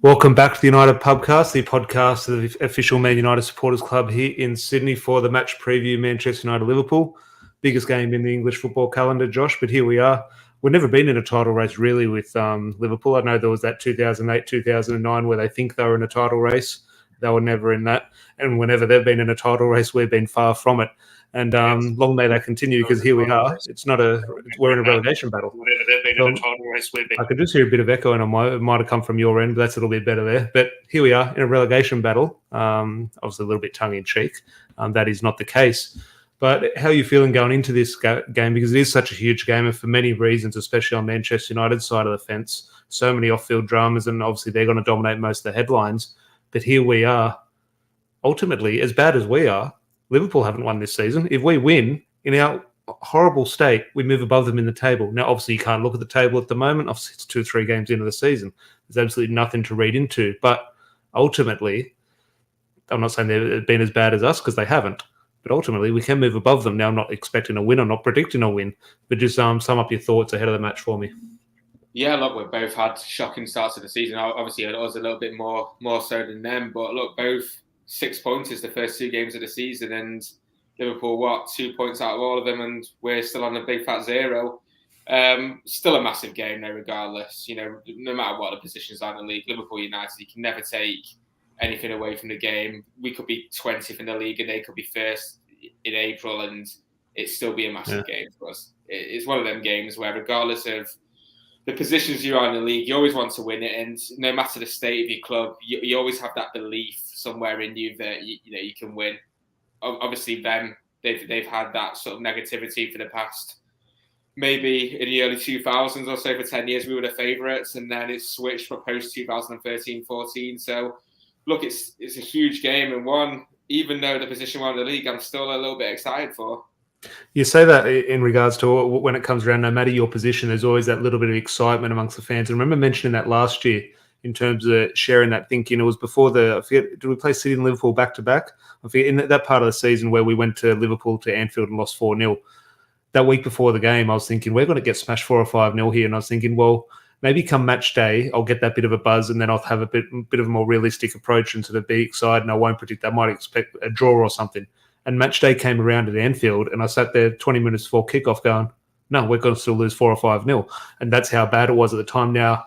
Welcome back to the United Pubcast, the podcast of the official Man United Supporters Club here in Sydney for the match preview Manchester United-Liverpool. Biggest game in the English football calendar, Josh, but here we are. We've never been in a title race really with Liverpool. I know there was that 2008-2009 where they think they were in a title race. They were never in that. And whenever they've been in a title race, we've been far from it. And long may that continue, because here we are. We're in a relegation battle. I could just hear a bit of echo, and it might have come from your end, but that's a little bit better there. But here we are in a relegation battle. Obviously, a little bit tongue-in-cheek. That is not the case. But how are you feeling going into this game? Because it is such a huge game, and for many reasons, especially on Manchester United's side of the fence, so many off-field dramas, and obviously they're going to dominate most of the headlines. But here we are. Ultimately, as bad as we are, Liverpool haven't won this season. If we win, in our horrible state, we move above them in the table. Now, obviously, you can't look at the table at the moment. Obviously, it's 2 or 3 games into the season. There's absolutely nothing to read into. But ultimately, I'm not saying they've been as bad as us, because they haven't. But ultimately, we can move above them. Now, I'm not expecting a win. I'm not predicting a win. But just sum up your thoughts ahead of the match for me. Yeah, look, we've both had shocking starts of the season. Obviously, it was a little bit more so than them. But look, both 6 points is the first 2 games of the season, and Liverpool, 2 points out of all of them, and we're still on a big fat 0. Still a massive game, though, regardless. You know, no matter what the positions are in the league, Liverpool United, you can never take anything away from the game. We could be 20th in the league, and they could be first in April, and it'd still be a massive game for us. It's one of them games where, regardless of the positions you are in the league, you always want to win it, and no matter the state of your club, you always have that belief somewhere in you that you can win. Obviously, they've had that sort of negativity for the past, maybe in the early 2000s or so. For 10 years, we were the favourites, and then it switched for post 2013-14. So, look, it's a huge game, and one, even though the position we're in the league, I'm still a little bit excited for. You say that in regards to when it comes around, no matter your position, there's always that little bit of excitement amongst the fans. And I remember mentioning that last year in terms of sharing that thinking. It was before I forget, did we play City and Liverpool back-to-back? I forget, in that part of the season where we went to Liverpool to Anfield and lost 4-0. That week before the game, I was thinking, we're going to get smashed 4 or 5-0 here. And I was thinking, well, maybe come match day, I'll get that bit of a buzz, and then I'll have a bit of a more realistic approach and sort of be excited, and I won't predict. I might expect a draw or something. And match day came around at Anfield, and I sat there 20 minutes before kickoff going, no, we're going to still lose 4 or 5-0. And that's how bad it was at the time. Now,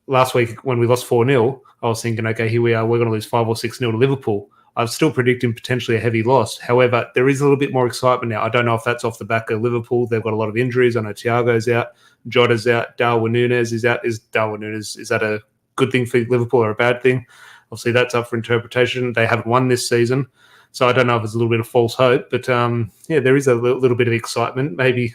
last week when we lost 4-0, I was thinking, okay, here we are, we're going to lose 5 or 6-0 to Liverpool. I'm still predicting potentially a heavy loss. However, there is a little bit more excitement now. I don't know if that's off the back of Liverpool. They've got a lot of injuries. I know Thiago's out, Jota's out, Darwin Núñez is out. Is that a good thing for Liverpool or a bad thing? Obviously, that's up for interpretation. They haven't won this season, so I don't know if it's a little bit of false hope. But there is a little bit of excitement, maybe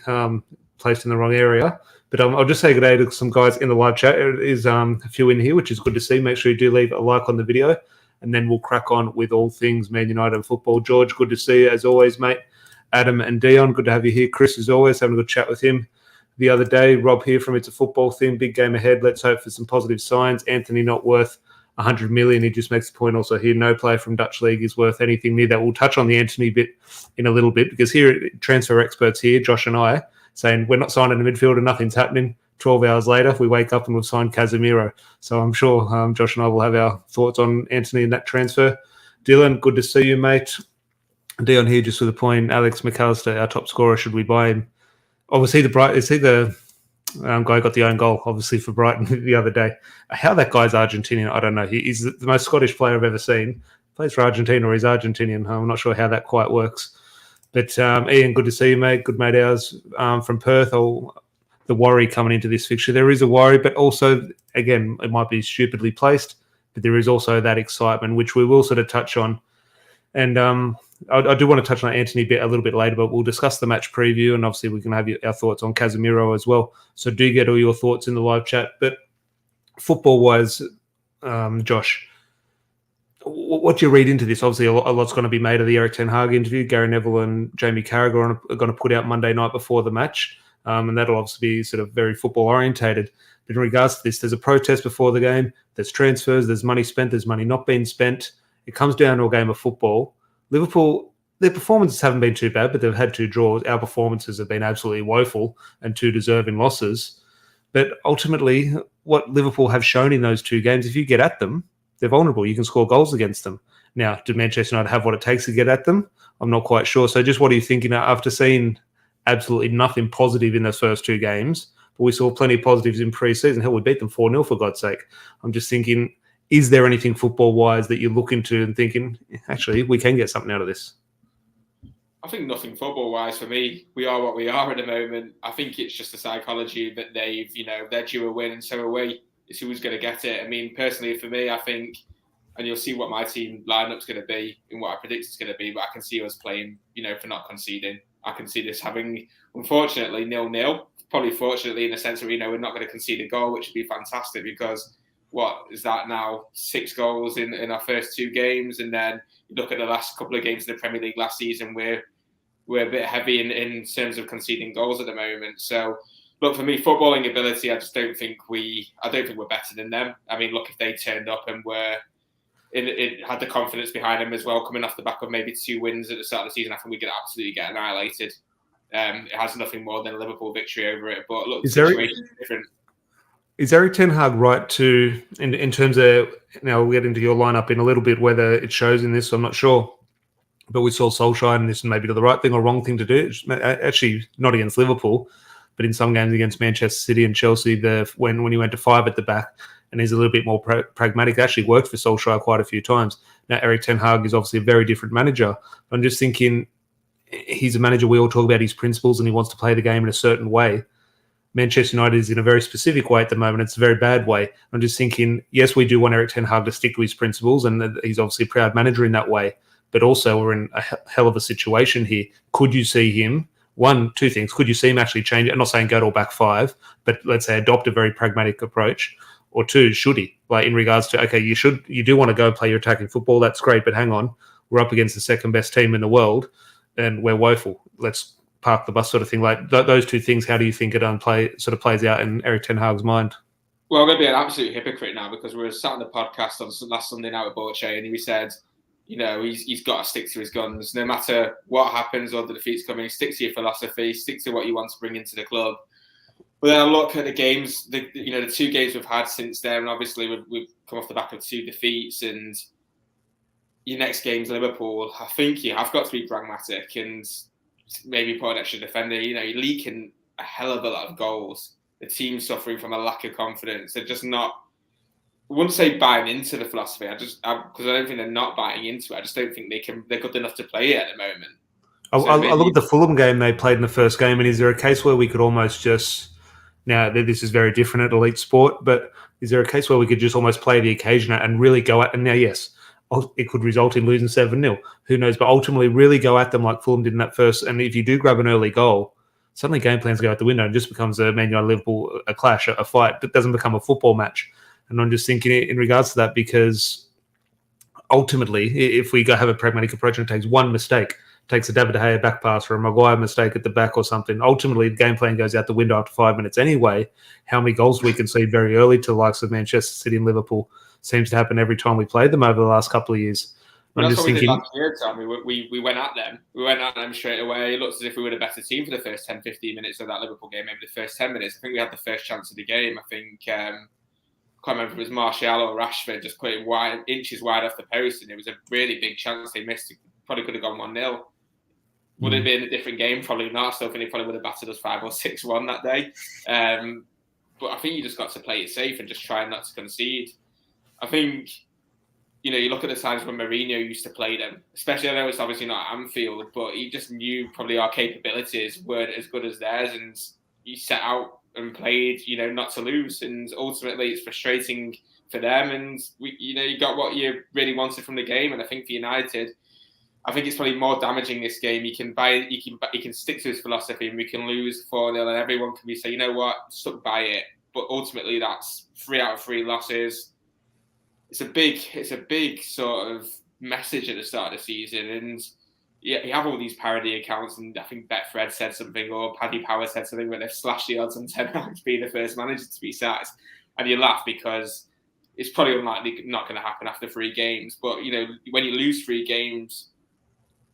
placed in the wrong area. But I'll just say good day to some guys in the live chat. There is a few in here, which is good to see. Make sure you do leave a like on the video, and then we'll crack on with all things Man United and football. George, good to see you as always, mate. Adam and Dion, good to have you here. Chris, as always, having a good chat with him the other day. Rob here from It's a Football Thing. Big game ahead. Let's hope for some positive signs. Anthony not worth 100 million. He just makes the point also here. No player from Dutch League is worth anything near that. We'll touch on the Anthony bit in a little bit, because here, transfer experts here, Josh and I, saying we're not signing a midfielder, nothing's happening. 12 hours later, we wake up and we've signed Casemiro. So I'm sure Josh and I will have our thoughts on Anthony and that transfer. Dylan, good to see you, mate. Dion here just with a point. Alex McAllister, our top scorer, should we buy him? Obviously, is he the guy who got the own goal, obviously, for Brighton the other day? How that guy's Argentinian, I don't know. He's the most Scottish player I've ever seen. Plays for Argentina, or he's Argentinian. I'm not sure how that quite works. But Ian, good to see you, mate. Good mate ours from Perth. The worry coming into this fixture. There is a worry, but also, again, it might be stupidly placed, but there is also that excitement, which we will sort of touch on. And I do want to touch on Anthony a little bit later, but we'll discuss the match preview, and obviously we can have our thoughts on Casemiro as well. So do get all your thoughts in the live chat. But football-wise, Josh, what do you read into this? Obviously, a lot's going to be made of the Eric Ten Hag interview. Gary Neville and Jamie Carragher are going to put out Monday night before the match. And that'll obviously be sort of very football orientated. But in regards to this, there's a protest before the game. There's transfers. There's money spent. There's money not being spent. It comes down to a game of football. Liverpool, their performances haven't been too bad, but they've had 2 draws. Our performances have been absolutely woeful and 2 deserving losses. But ultimately, what Liverpool have shown in those 2 games, if you get at them, they're vulnerable. You can score goals against them. Now, do Manchester United have what it takes to get at them? I'm not quite sure. So just what are you thinking after seeing absolutely nothing positive in those first 2 games? But we saw plenty of positives in pre-season. Hell, we beat them 4-0 for God's sake. I'm just thinking, is there anything football-wise that you look into and thinking, actually, we can get something out of this? I think nothing football-wise for me. We are what we are at the moment. I think it's just the psychology that they're due a win and so are we. It's who's going to get it. I mean, personally, for me, I think, and you'll see what my team lineup's going to be and what I predict it's going to be, but I can see us playing, for not conceding. I can see this having, unfortunately, 0-0. Probably fortunately in the sense that, we're not going to concede a goal, which would be fantastic because what is that now? 6 goals in our first 2 games. And then you look at the last couple of games in the Premier League last season, we're a bit heavy in terms of conceding goals at the moment. So, look, for me, footballing ability, I don't think we're better than them. I mean, look, if they turned up and it had the confidence behind them as well, coming off the back of maybe 2 wins at the start of the season, I think we could absolutely get annihilated. It has nothing more than a Liverpool victory over it. But look, the situation is different. Is Eric Ten Hag right to, in terms of, now we'll get into your lineup in a little bit, whether it shows in this, I'm not sure. But we saw Solskjaer, and this is maybe the right thing or wrong thing to do. Actually, not against Liverpool, but in some games against Manchester City and Chelsea, when he went to 5 at the back, and he's a little bit more pragmatic. It actually worked for Solskjaer quite a few times. Now, Eric Ten Hag is obviously a very different manager. I'm just thinking, he's a manager, we all talk about his principles, and he wants to play the game in a certain way. Manchester United is in a very specific way at the moment. It's a very bad way. I'm just thinking, yes, we do want Eric Ten Hag to stick to his principles, and he's obviously a proud manager in that way. But also, we're in a hell of a situation here. Could you see him? 2 things. Could you see him actually change it? I'm not saying go to a back 5, but let's say adopt a very pragmatic approach. Or 2, should he? Like in regards to, okay, you do want to go play your attacking football. That's great, but hang on, we're up against the second best team in the world, and we're woeful. Let's park the bus, sort of thing. Like those 2 things. How do you think it plays out in Eric Ten Hag's mind? Well, I'm going to be an absolute hypocrite now because we were sat on the podcast on last Sunday night with Borche, and he said, he's got to stick to his guns. No matter what happens or the defeats coming, stick to your philosophy, stick to what you want to bring into the club. But then I look at the games, the 2 games we've had since then, and obviously we've come off the back of 2 defeats, and your next game's Liverpool. I think you have got to be pragmatic and maybe put an extra defender. You're leaking a hell of a lot of goals. The team's suffering from a lack of confidence. They're just not, I wouldn't say buying into the philosophy. Because I don't think they're not buying into it. I just don't think they're good enough to play it at the moment. I look at the Fulham game they played in the first game, and is there a case where we could almost just, now this is very different at elite sport, but is there a case where we could just almost play the occasion and really go at, and now, yes, it could result in losing 7-0. Who knows? But ultimately really go at them like Fulham did in that first, and if you do grab an early goal, suddenly game plans go out the window and just becomes a Man United Liverpool, a clash, a fight. It doesn't become a football match. And I'm just thinking in regards to that, because ultimately, if we have a pragmatic approach and it takes 1 mistake, takes a David De Gea back pass or a Maguire mistake at the back or something, ultimately the game plan goes out the window after 5 minutes anyway. How many goals we concede very early to the likes of Manchester City and Liverpool seems to happen every time we played them over the last couple of years. Well, that's what we did last year, Tommy. We went at them. We went at them straight away. It looks as if we were the better team for the first 10, 15 minutes of that Liverpool game, maybe the first 10 minutes. I think we had the first chance of the game. I think, I can't remember if it was Martial or Rashford, just put it inches wide off the post, and it was a really big chance they missed. It probably could have gone 1-0. Would it have been a different game? Probably not. I still think they probably would have battered us 5 or 6-1 that day. But I think you just got to play it safe and just try not to concede. I think, you look at the times when Mourinho used to play them, especially, I know it's obviously not at Anfield, but he just knew probably our capabilities weren't as good as theirs, and he set out and played, not to lose. And ultimately, it's frustrating for them. And you got what you really wanted from the game. And I think for United, I think it's probably more damaging this game. He can stick to his philosophy, and we can lose 4-0, and everyone can say, you know what, stuck by it. But ultimately, that's 3 out of 3 losses. It's a big sort of message at the start of the season, and yeah, you have all these parody accounts, and I think Betfred said something, or Paddy Power said something, where they've slashed the odds on Ten Hag being the first manager to be sacked, and you laugh because it's probably unlikely not going to happen after 3 games. But when you lose 3 games,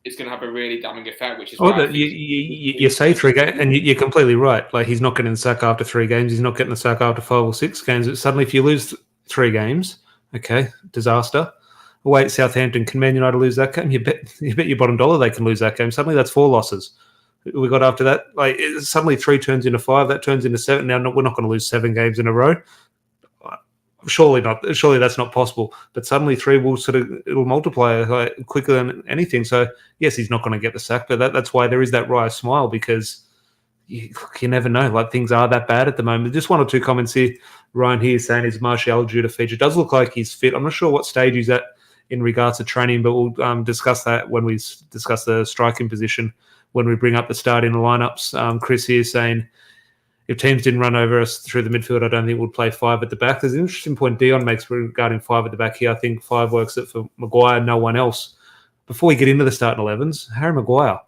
it's going to have a really damning effect, which is Oh, why you say 3 games, and you're completely right. Like, he's not getting the sack after 3 games. He's not getting the sack after 5 or 6 games. But suddenly, if you lose 3 games, okay, disaster. Wait, Southampton, can Man United lose that game? You bet your bottom dollar they can lose that game. Suddenly, that's 4 losses. We got after that. Like, suddenly 3 turns into 5. That turns into 7. Now, we're not going to lose 7 games in a row. Surely not. Surely that's not possible. But suddenly 3 will it'll multiply quicker than anything. So yes, he's not going to get the sack, but that's why there is that wry smile, because you never know. Like, things are that bad at the moment. Just 1 or 2 comments here. Ryan here saying, is Martial due to feature? It does look like he's fit. I'm not sure what stage he's at in regards to training, but we'll discuss that when we discuss the striking position, when we bring up the starting lineups. Chris here saying, if teams didn't run over us through the midfield, I don't think we'd play 5 at the back. There's an interesting point Dion makes regarding 5 at the back here. I think 5 works it for Maguire, no one else. Before we get into the starting 11s, Harry Maguire.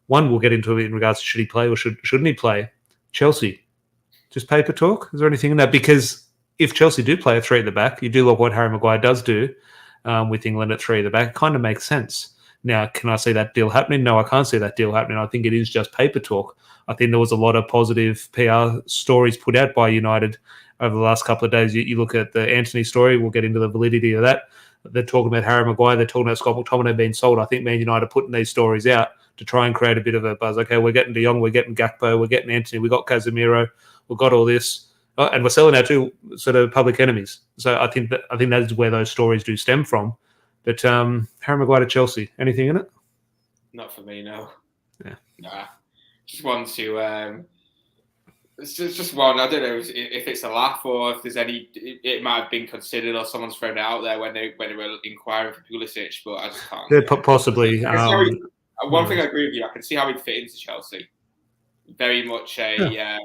1 we'll get into in regards to should he play or shouldn't he play. Chelsea, just paper talk? Is there anything in that? Because if Chelsea do play a 3 at the back, you do look what Harry Maguire does do with England at 3 at the back. It kind of makes sense. Now, can I see that deal happening? No, I can't see that deal happening. I think it is just paper talk. I think there was a lot of positive PR stories put out by United over the last couple of days. You look at the ANTONY story, we'll get into the validity of that. They're talking about Harry Maguire, they're talking about Scott McTominay being sold. I think Man United are putting these stories out to try and create a bit of a buzz. Okay, we're getting De Jong, we're getting Gakpo, we're getting Antony, we got Casemiro, we've got all this. And we're selling our 2 sort of public enemies. So I think that is where those stories do stem from. But Harry Maguire to Chelsea, anything in it? Not for me, no. Yeah. Nah. Just one to it's just one. I don't know if it's a laugh or if there's any. It might have been considered or someone's thrown it out there when they were inquiring for Pulisic, but I just can't. Yeah, possibly. One thing I agree with you. I can see how he'd fit into Chelsea. Very much a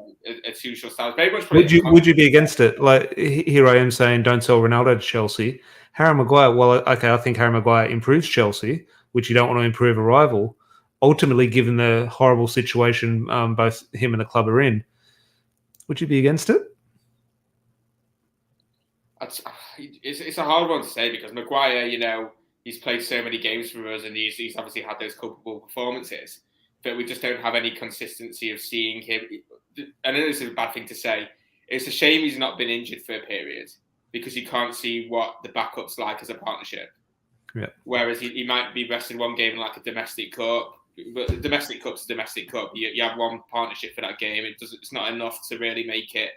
Tuchel style. Very much. Would you be against it? Like, here I am saying, don't sell Ronaldo to Chelsea. Harry Maguire. Well, okay, I think Harry Maguire improves Chelsea, which you don't want to improve a rival. Ultimately, given the horrible situation both him and the club are in, would you be against it? It's a hard one to say, because Maguire, he's played so many games for us and he's obviously had those culpable performances, but we just don't have any consistency of seeing him. I know this is a bad thing to say. It's a shame he's not been injured for a period, because you can't see what the backup's like as a partnership. Yeah. Whereas he might be rested one game in like a domestic cup. But the domestic cup's a domestic cup. You have one partnership for that game. It's not enough to really make it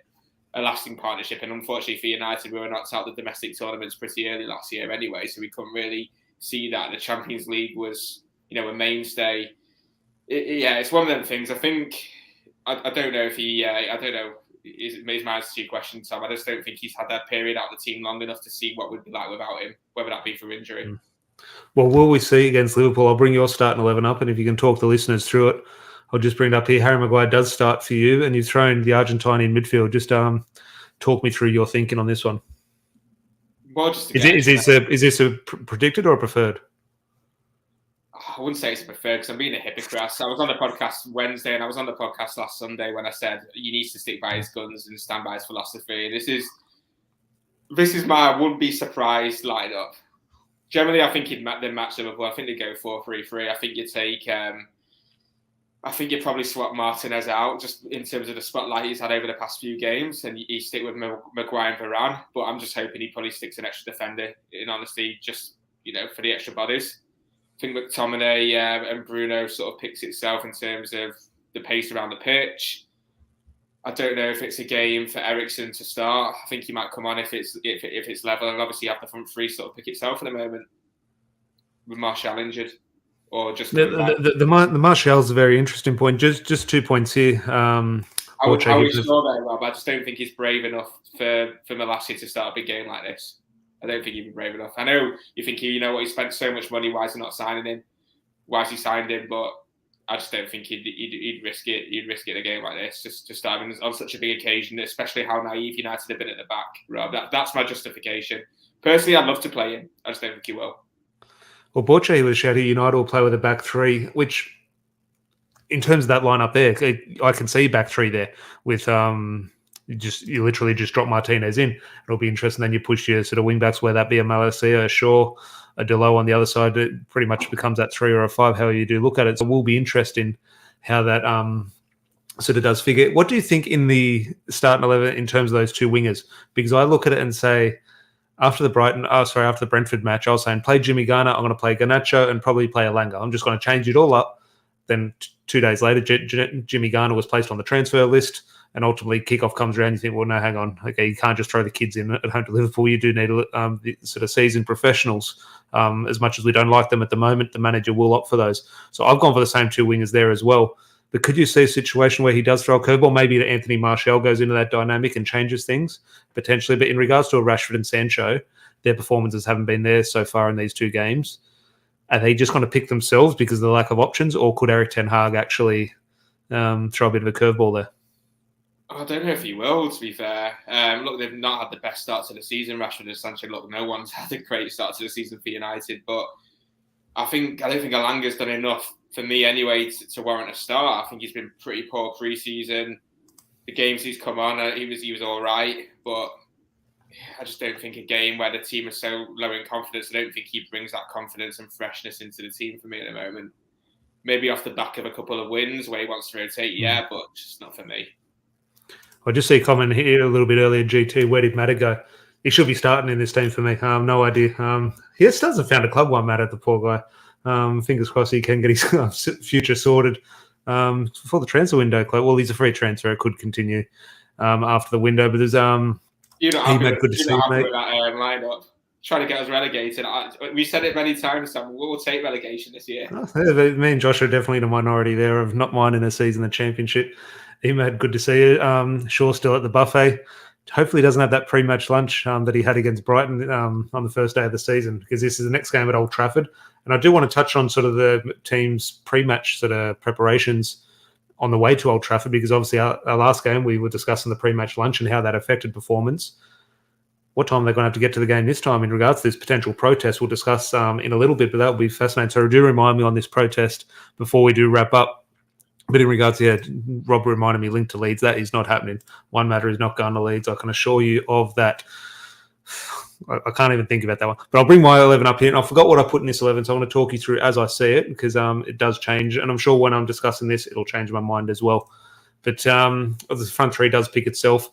a lasting partnership. And unfortunately for United, we were knocked out the domestic tournaments pretty early last year anyway, so we couldn't really see that. The Champions League was, a mainstay. It's one of them things. I think I don't know if he. I don't know. Is my answer to your question, Sam? I just don't think he's had that period out of the team long enough to see what would be like without him, whether that be for injury. Well, will we see against Liverpool? I'll bring your starting 11 up, and if you can talk the listeners through it, I'll just bring it up here. Harry Maguire does start for you, and you've thrown the Argentine in midfield. Just talk me through your thinking on this one. Well, just is this a predicted or a preferred? I wouldn't say it's preferred, because I'm being a hypocrite. So I was on the podcast Wednesday and I was on the podcast last Sunday when I said he needs to stick by his guns and stand by his philosophy. This is my I wouldn't be surprised lineup. Generally, I think he'd match Liverpool. I think they'd go 4-3-3. I think you'd probably swap Martinez out, just in terms of the spotlight he's had over the past few games, and you stick with Maguire and Varane. But I'm just hoping he probably sticks an extra defender, in honesty, just for the extra bodies. I think McTominay and Bruno sort of picks itself in terms of the pace around the pitch. I don't know if it's a game for Eriksen to start. I think he might come on if it's level, and obviously have the front three sort of pick itself at the moment with Martial injured, or just the Martial's a very interesting point. Just 2 points here. I would sure there, Rob. I just don't think he's brave enough for Malacia to start a big game like this. I don't think he'd be brave enough. I know you think he spent so much money. Why is he not signing him? Why has he signed him? But I just don't think he'd risk it. He'd risk it in a game like this, just starting on such a big occasion, especially how naive United have been at the back. Rob, that's my justification. Personally, I'd love to play him. I just don't think he will. Well, Borche was shouting United will play with a back 3, which, in terms of that lineup there, I can see back 3 there with you literally just drop Martinez in. It'll be interesting. Then you push your sort of wing backs, whether that be a Malacia, Shaw, a Delo on the other side. It pretty much becomes that 3 or a 5, however you do look at it. So it will be interesting how that sort of does figure. What do you think in the starting 11 in terms of those two wingers? Because I look at it and say, after the Brentford match, I was saying, play Jimmy Garner, I'm going to play Garnacho and probably play Elanga. I'm just going to change it all up. Then 2 days later, Jimmy Garner was placed on the transfer list, and ultimately kickoff comes around. You think, well, no, hang on. Okay, you can't just throw the kids in at home to Liverpool. You do need the sort of seasoned professionals. As much as we don't like them at the moment, the manager will opt for those. So I've gone for the same two wingers there as well. But could you see a situation where he does throw a curveball? Maybe that Anthony Martial goes into that dynamic and changes things, potentially. But in regards to a Rashford and Sancho, their performances haven't been there so far in these two games. Are they just going to pick themselves because of the lack of options, or could Erik ten Hag actually throw a bit of a curveball there? I don't know if he will, to be fair. Look, they've not had the best start to the season, Rashford and Sancho. Look, no one's had a great start to the season for United, but I don't think Elanga's done enough for me anyway to warrant a start. I think he's been pretty poor pre-season. The games he's come on, he was all right, but I just don't think a game where the team is so low in confidence, I don't think he brings that confidence and freshness into the team for me at the moment. Maybe off the back of a couple of wins where he wants to rotate, yeah, but just not for me. I just see a comment here a little bit earlier, GT, where did Matter go? He should be starting in this team for me. No idea. He still hasn't found a club one, Matter, the poor guy. Fingers crossed he can get his future sorted before the transfer window close. Well, he's a free transfer. It could continue after the window, but there's You're not happy with that lineup. Trying to get us relegated. We said it many times, Sam. We'll take relegation this year. Me and Josh are definitely the minority there of not minding a season in the Championship. Emad, good to see you. Shaw still at the buffet. Hopefully he doesn't have that pre-match lunch that he had against Brighton on the first day of the season, because this is the next game at Old Trafford. And I do want to touch on sort of the team's pre-match sort of preparations on the way to Old Trafford, because obviously our last game we were discussing the pre-match lunch and how that affected performance. What time they're going to have to get to the game this time in regards to this potential protest, we'll discuss in a little bit, but that will be fascinating. So do remind me on this protest before we do wrap up. But in regards to, Rob reminded me, linked to Leeds, that is not happening. One Matter is not going to Leeds. I can assure you of that. I can't even think about that one. But I'll bring my 11 up here. And I forgot what I put in this 11, so I want to talk you through as I see it, because it does change. And I'm sure when I'm discussing this, it'll change my mind as well. But the front three does pick itself.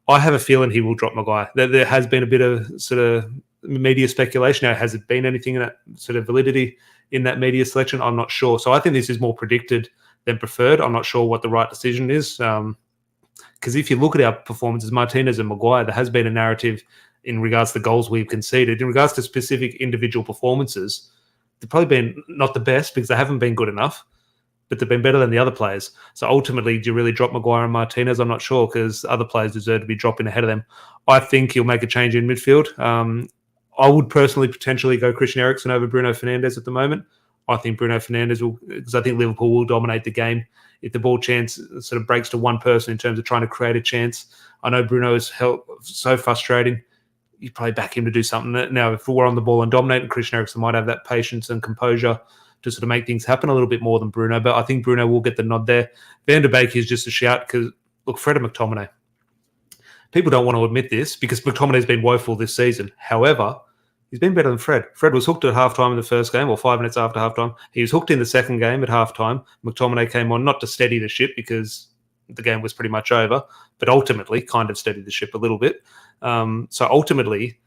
I have a feeling he will drop Maguire. There has been a bit of sort of media speculation. Now, has it been anything in that sort of validity in that media selection? I'm not sure. So I think this is more predicted than preferred. I'm not sure what the right decision is. Because if you look at our performances, Martinez and Maguire, there has been a narrative in regards to the goals we've conceded. In regards to specific individual performances, they've probably been not the best because they haven't been good enough, but they've been better than the other players. So ultimately, do you really drop Maguire and Martinez? I'm not sure, because other players deserve to be dropping ahead of them. I think he'll make a change in midfield. I would personally potentially go Christian Eriksen over Bruno Fernandes at the moment. I think Bruno Fernandes will, because I think Liverpool will dominate the game. If the ball chance sort of breaks to one person in terms of trying to create a chance, I know Bruno is so frustrating. You probably back him to do something. Now, if we're on the ball and dominate, Christian Eriksen might have that patience and composure to sort of make things happen a little bit more than Bruno. But I think Bruno will get the nod there. Van der Beek is just a shout because, look, Fred and McTominay. People don't want to admit this because McTominay's been woeful this season. However, he's been better than Fred. Fred was hooked at halftime in the first game, or 5 minutes after halftime. He was hooked in the second game at halftime. McTominay came on not to steady the ship because the game was pretty much over, but ultimately kind of steadied the ship a little bit. So ultimately,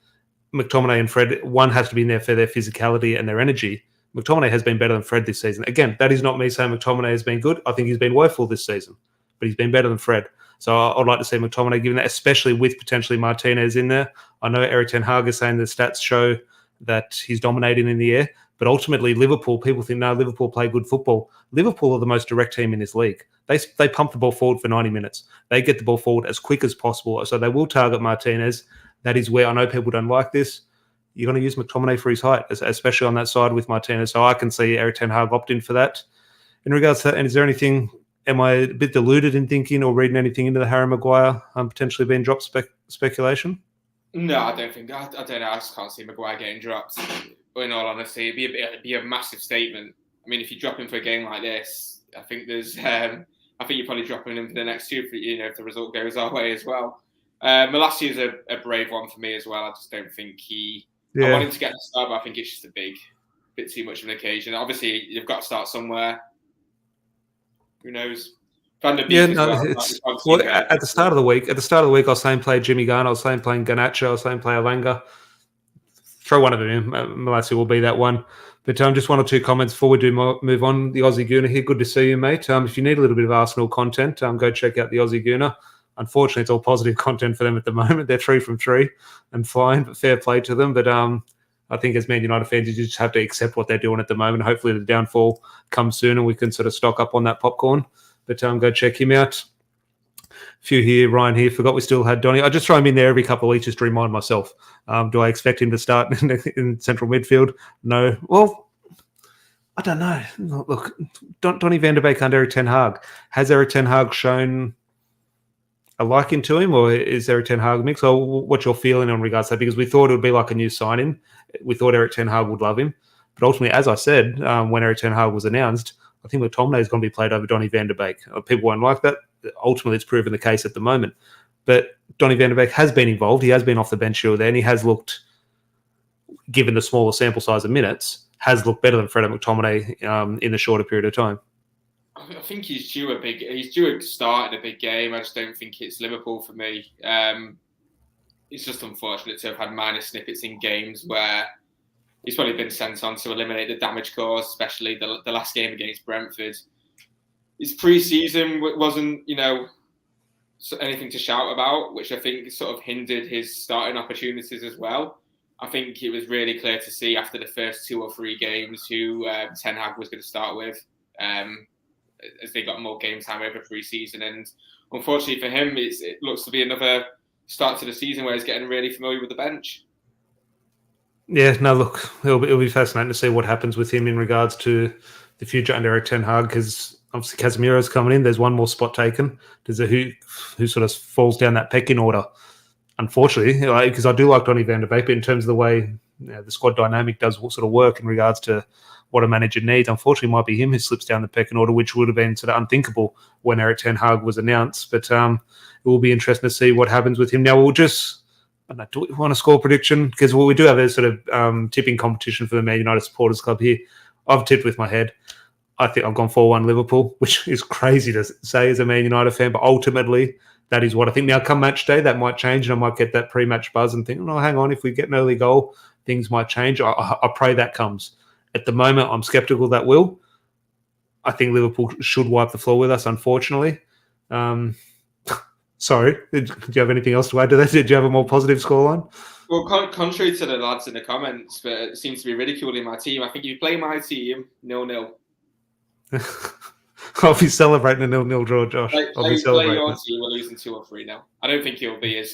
McTominay and Fred, one has to be in there for their physicality and their energy. McTominay has been better than Fred this season. Again, that is not me saying McTominay has been good. I think he's been woeful this season, but he's been better than Fred. So I'd like to see McTominay given that, especially with potentially Martinez in there. I know Erik ten Hag is saying the stats show that he's dominating in the air, but ultimately Liverpool, people think, no, Liverpool play good football. Liverpool are the most direct team in this league. They pump the ball forward for 90 minutes. They get the ball forward as quick as possible. So they will target Martinez. That is where I know people don't like this. You're going to use McTominay for his height, especially on that side with Martinez. So I can see Erik ten Hag opt in for that. In regards to that, and is there anything, am I a bit deluded in thinking or reading anything into the Harry Maguire potentially being dropped speculation? No, I don't think. I don't know. I just can't see Maguire getting dropped. In all honesty, it'd be a massive statement. I mean, if you drop him for a game like this, I think there's. I think you're probably dropping him for the next two. If the result goes our way as well. Malassia's a brave one for me as well. I just don't think he I want Yeah. him to get the start, but I think it's just a bit too much of an occasion. Obviously, you've got to start somewhere. Who knows? Van der Yeah, Beek as no, well. it's Obviously, well, at the start of the week. At the start of the week, I was saying play Jimmy Garner. I was saying playing Garnacho. I was saying play Alanga. Throw one of them in. Malassi will be that one. But just one or two comments before we do move on. The Aussie Gooner here. Good to see you, mate. If you need a little bit of Arsenal content, go check out the Aussie Gooner. Unfortunately, it's all positive content for them at the moment. They're 3 from 3 and fine, but fair play to them. But I think as Man United fans, you just have to accept what they're doing at the moment. Hopefully the downfall comes soon and we can sort of stock up on that popcorn. But go check him out. Few here, Ryan here. Forgot we still had Donny. I just throw him in there every couple of weeks just to remind myself. Do I expect him to start in central midfield? No. Well, I don't know. Look, Donny van der Beek under Erik ten Hag. Has Erik ten Hag shown a liking to him, or is Erik ten Hag mix? Or what's your feeling in regards to that? Because we thought it would be like a new signing. We thought Erik ten Hag would love him. But ultimately, as I said, when Erik ten Hag was announced, I think McTominay is going to be played over Donny van der Beek. People won't like that. Ultimately, it's proven the case at the moment. But Donny van der Beek has been involved. He has been off the bench here or there, and he has looked, given the smaller sample size of minutes, has looked better than Fred McTominay in the shorter period of time. I think he's due a start in a big game. I just don't think it's Liverpool for me. It's just unfortunate to have had minor snippets in games where he's probably been sent on to eliminate the damage caused, especially the last game against Brentford. His pre-season wasn't, anything to shout about, which I think sort of hindered his starting opportunities as well. I think it was really clear to see after the first 2 or 3 games who Ten Hag was going to start with, as they got more game time over pre-season. And unfortunately for him, it looks to be another start to the season where he's getting really familiar with the bench. Yeah, no, look, it'll be fascinating to see what happens with him in regards to the future under Erik ten Hag, because obviously Casemiro's coming in. There's one more spot taken. There's who sort of falls down that pecking order. Unfortunately, because I do like Donny van der Beek, but in terms of the way the squad dynamic does sort of work in regards to what a manager needs, unfortunately, it might be him who slips down the pecking order, which would have been sort of unthinkable when Erik ten Hag was announced. But it will be interesting to see what happens with him. Now, do we want a score prediction? Because we do have a sort of tipping competition for the Man United Supporters Club here. I've tipped with my head. I think I've gone 4-1 Liverpool, which is crazy to say as a Man United fan, but ultimately that is what I think. Now, come match day, that might change, and I might get that pre-match buzz and think, oh, hang on, if we get an early goal, things might change. I pray that comes. At the moment, I'm sceptical that will. I think Liverpool should wipe the floor with us, unfortunately. Sorry, do you have anything else to add to that? Did you have a more positive scoreline? Well, contrary to the lads in the comments, but it seems to be ridiculing my team. I think if you play my team 0-0. I'll be celebrating a 0-0 draw, Josh. Play your team. We're losing 2 or 3 now. I don't think it'll be as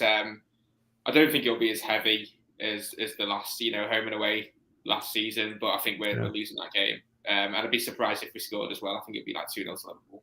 heavy as the last home and away last season. But I think we're losing that game. And I'd be surprised if we scored as well. I think it'd be like 2-0 to Liverpool.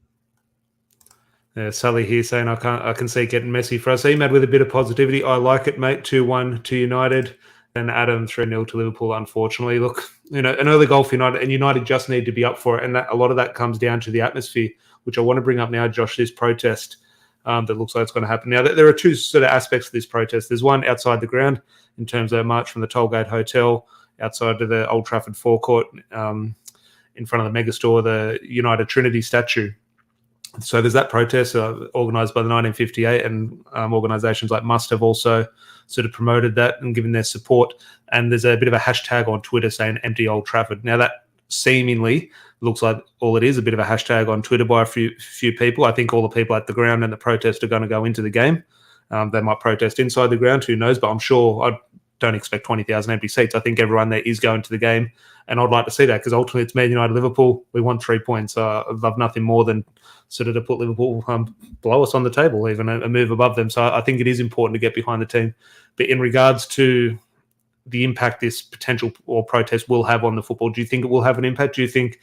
Yeah, Sully here saying I can see it getting messy for us. Emad with a bit of positivity. I like it, mate. 2-1 to United. And Adam 3-0 to Liverpool, unfortunately. Look, an early goal for United, and United just need to be up for it. And a lot of that comes down to the atmosphere, which I want to bring up now, Josh, this protest that looks like it's going to happen. Now, there are 2 sort of aspects to this protest. There's one outside the ground in terms of a march from the Tollgate Hotel outside of the Old Trafford forecourt in front of the megastore, the United Trinity statue. So there's that protest organised by the 1958, and organisations like Must have also sort of promoted that and given their support. And there's a bit of a hashtag on Twitter saying empty Old Trafford. Now that seemingly looks like all it is, a bit of a hashtag on Twitter by a few people. I think all the people at the ground and the protest are going to go into the game. They might protest inside the ground, who knows, but I'm sure I don't expect 20,000 empty seats. I think everyone there is going to the game, and I'd like to see that because ultimately it's Man United Liverpool. We want 3 points. I'd love nothing more than sort of to put Liverpool below us on the table, even a move above them. So I think it is important to get behind the team. But in regards to the impact this potential or protest will have on the football, do you think it will have an impact? Do you think,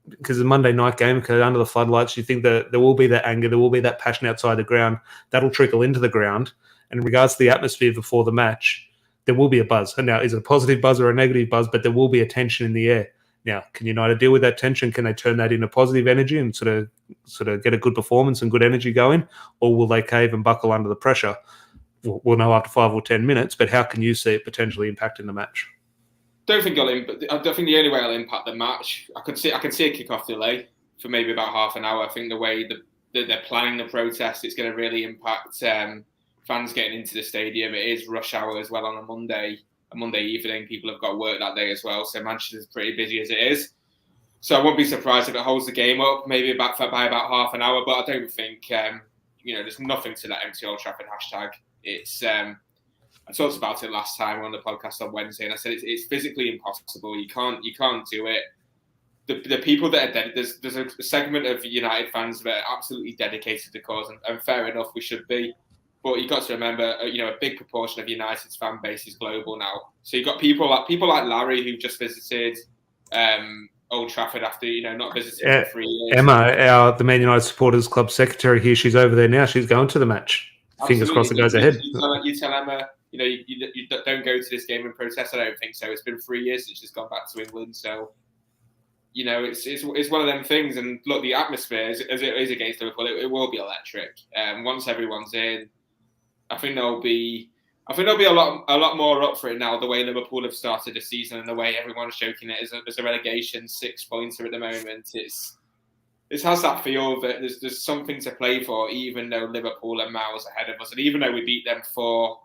because it's a Monday night game, under the floodlights, do you think that there will be that anger, there will be that passion outside the ground, that'll trickle into the ground? And in regards to the atmosphere before the match, there will be a buzz. And now, is it a positive buzz or a negative buzz? But there will be a tension in the air. Now, can United deal with that tension? Can they turn that into positive energy and sort of get a good performance and good energy going? Or will they cave and buckle under the pressure? We'll know after 5 or 10 minutes, but how can you see it potentially impacting the match? don't think I don't think the only way it'll impact the match. I can see a kick-off delay for maybe about half an hour. I think the way that they're planning the protest, it's going to really impact fans getting into the stadium. It is rush hour as well on a Monday evening. People have got work that day as well, so Manchester's pretty busy as it is. So I won't be surprised if it holds the game up, maybe by about half an hour. But I don't think there's nothing to that empty Old Trafford hashtag. It's I talked about it last time on the podcast on Wednesday, and I said it's physically impossible. You can't do it. The people that are there's a segment of United fans that are absolutely dedicated to the cause, and fair enough, we should be. But you've got to remember, a big proportion of United's fan base is global now. So you've got people like Larry who just visited Old Trafford after not visiting for 3 years. Emma, the Man United Supporters Club secretary here, she's over there now. She's going to the match. Fingers crossed it goes ahead. You tell Emma, you don't go to this game and protest. I don't think so. It's been 3 years since she's gone back to England, so it's one of them things. And look, the atmosphere as it is against Liverpool, it will be electric. Once everyone's in, I think there'll be a lot more up for it now. The way Liverpool have started the season and the way everyone's joking it as a relegation 6-pointer at the moment, it has that feel that there's something to play for, even though Liverpool are miles ahead of us, and even though we beat them 4-0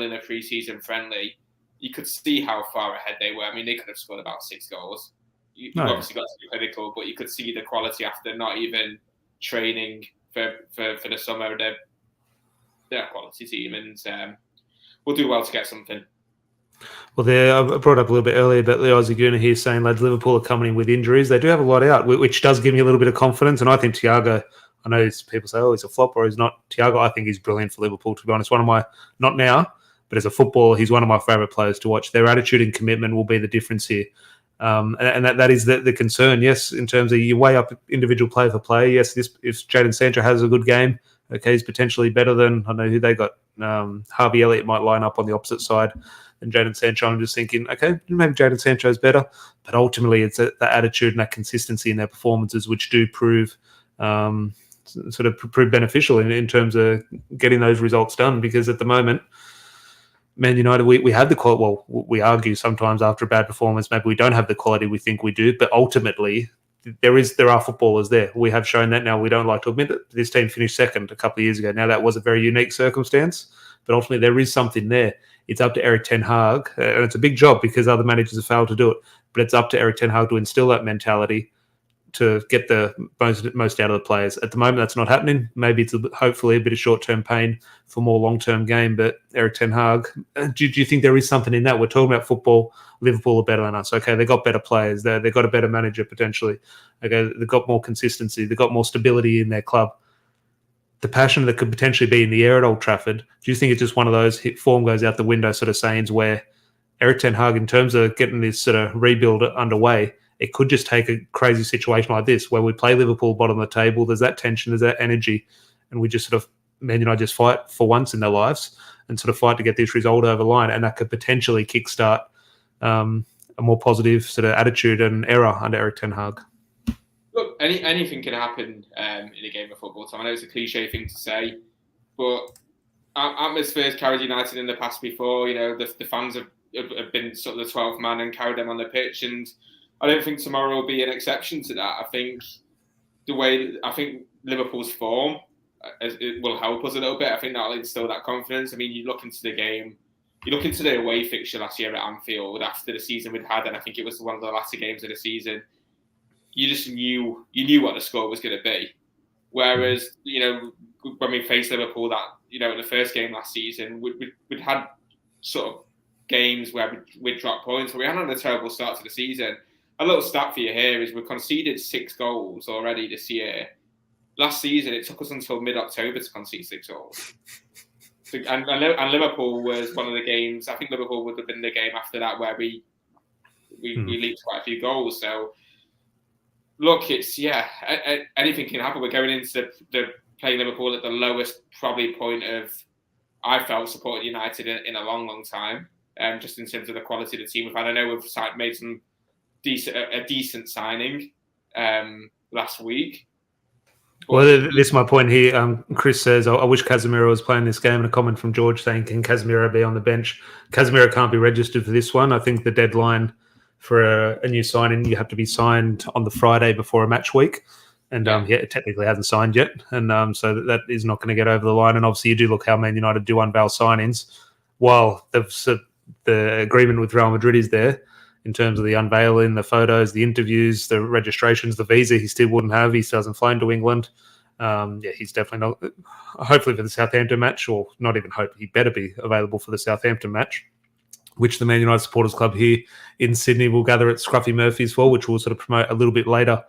in a pre-season friendly, you could see how far ahead they were. I mean, they could have scored about 6 goals. You've obviously got to be critical, but you could see the quality after not even training for the summer. They're a quality team, and we'll do well to get something. Well, I brought up a little bit earlier about the Aussie Gooner here saying, lads, Liverpool are coming in with injuries. They do have a lot out, which does give me a little bit of confidence. And I think Thiago, I know people say, he's a flop or he's not. Thiago, I think he's brilliant for Liverpool, to be honest. One of my, not now, but as a footballer, he's one of my favourite players to watch. Their attitude and commitment will be the difference here. And that is the concern, yes, in terms of you weigh up individual player for player. Yes, if Jadon Sancho has a good game, okay, he's potentially better than, I know who they got. Harvey Elliott might line up on the opposite side than Jadon Sancho. I'm just thinking, okay, maybe Jadon Sancho is better, but ultimately it's that attitude and that consistency in their performances which do prove beneficial in terms of getting those results done. Because at the moment, Man United, we have the quality. Well, we argue sometimes after a bad performance, maybe we don't have the quality we think we do, but ultimately there are footballers there. We have shown that now. We don't like to admit that this team finished second a couple of years ago. Now that was a very unique circumstance, but ultimately there is something there. It's up to Erik ten Hag, and it's a big job because other managers have failed to do it, but it's up to Erik ten Hag to instill that mentality to get the most out of the players. At the moment, that's not happening. Maybe it's hopefully a bit of short-term pain for more long-term gain, but Erik ten Hag, do you think there is something in that? We're talking about football. Liverpool are better than us. Okay, they've got better players. They've got a better manager potentially. Okay, they've got more consistency. They've got more stability in their club. The passion that could potentially be in the air at Old Trafford, do you think it's just one of those form goes out the window sort of sayings where Erik ten Hag, in terms of getting this sort of rebuild underway, it could just take a crazy situation like this where we play Liverpool bottom of the table, there's that tension, there's that energy, and we just sort of, Man United just fight for once in their lives and sort of fight to get this result over the line, and that could potentially kickstart a more positive sort of attitude and era under Erik ten Hag. Look, anything can happen in a game of football. So I know it's a cliche thing to say, but atmospheres carried United in the past before. The fans have been sort of the 12th man and carried them on the pitch, and I don't think tomorrow will be an exception to that. I think Liverpool's form it will help us a little bit. I think that'll instill that confidence. I mean, you look into the away fixture last year at Anfield after the season we'd had, and I think it was one of the latter games of the season. You just knew what the score was going to be. Whereas, when we faced Liverpool in the first game last season, we'd had sort of games where we'd dropped points, but we hadn't had a terrible start to the season. A little stat for you here is we've conceded 6 goals already this year. Last season, it took us until mid-October to concede 6 goals. And Liverpool was one of the games. I think Liverpool would have been the game after that where we leaked quite a few goals. So, look, anything can happen. We're going into the playing Liverpool at the lowest probably point of I felt supported United in a long, long time. Just in terms of the quality of the team we've had. I know we've made a decent signing last week. Well, this is my point here. Chris says, I wish Casemiro was playing this game, and a comment from George saying, can Casemiro be on the bench? Casemiro can't be registered for this one. I think the deadline for a new signing, you have to be signed on the Friday before a match week. And it technically hasn't signed yet. And so that is not going to get over the line. And obviously you do look how Man United do unveil signings while the agreement with Real Madrid is there in terms of the unveiling, the photos, the interviews, the registrations, the visa he still wouldn't have. He still hasn't flown to England. He's definitely not, hopefully for the Southampton match, or not even hope, he better be available for the Southampton match, which the Man United Supporters Club here in Sydney will gather at Scruffy Murphy's for, which we'll sort of promote a little bit later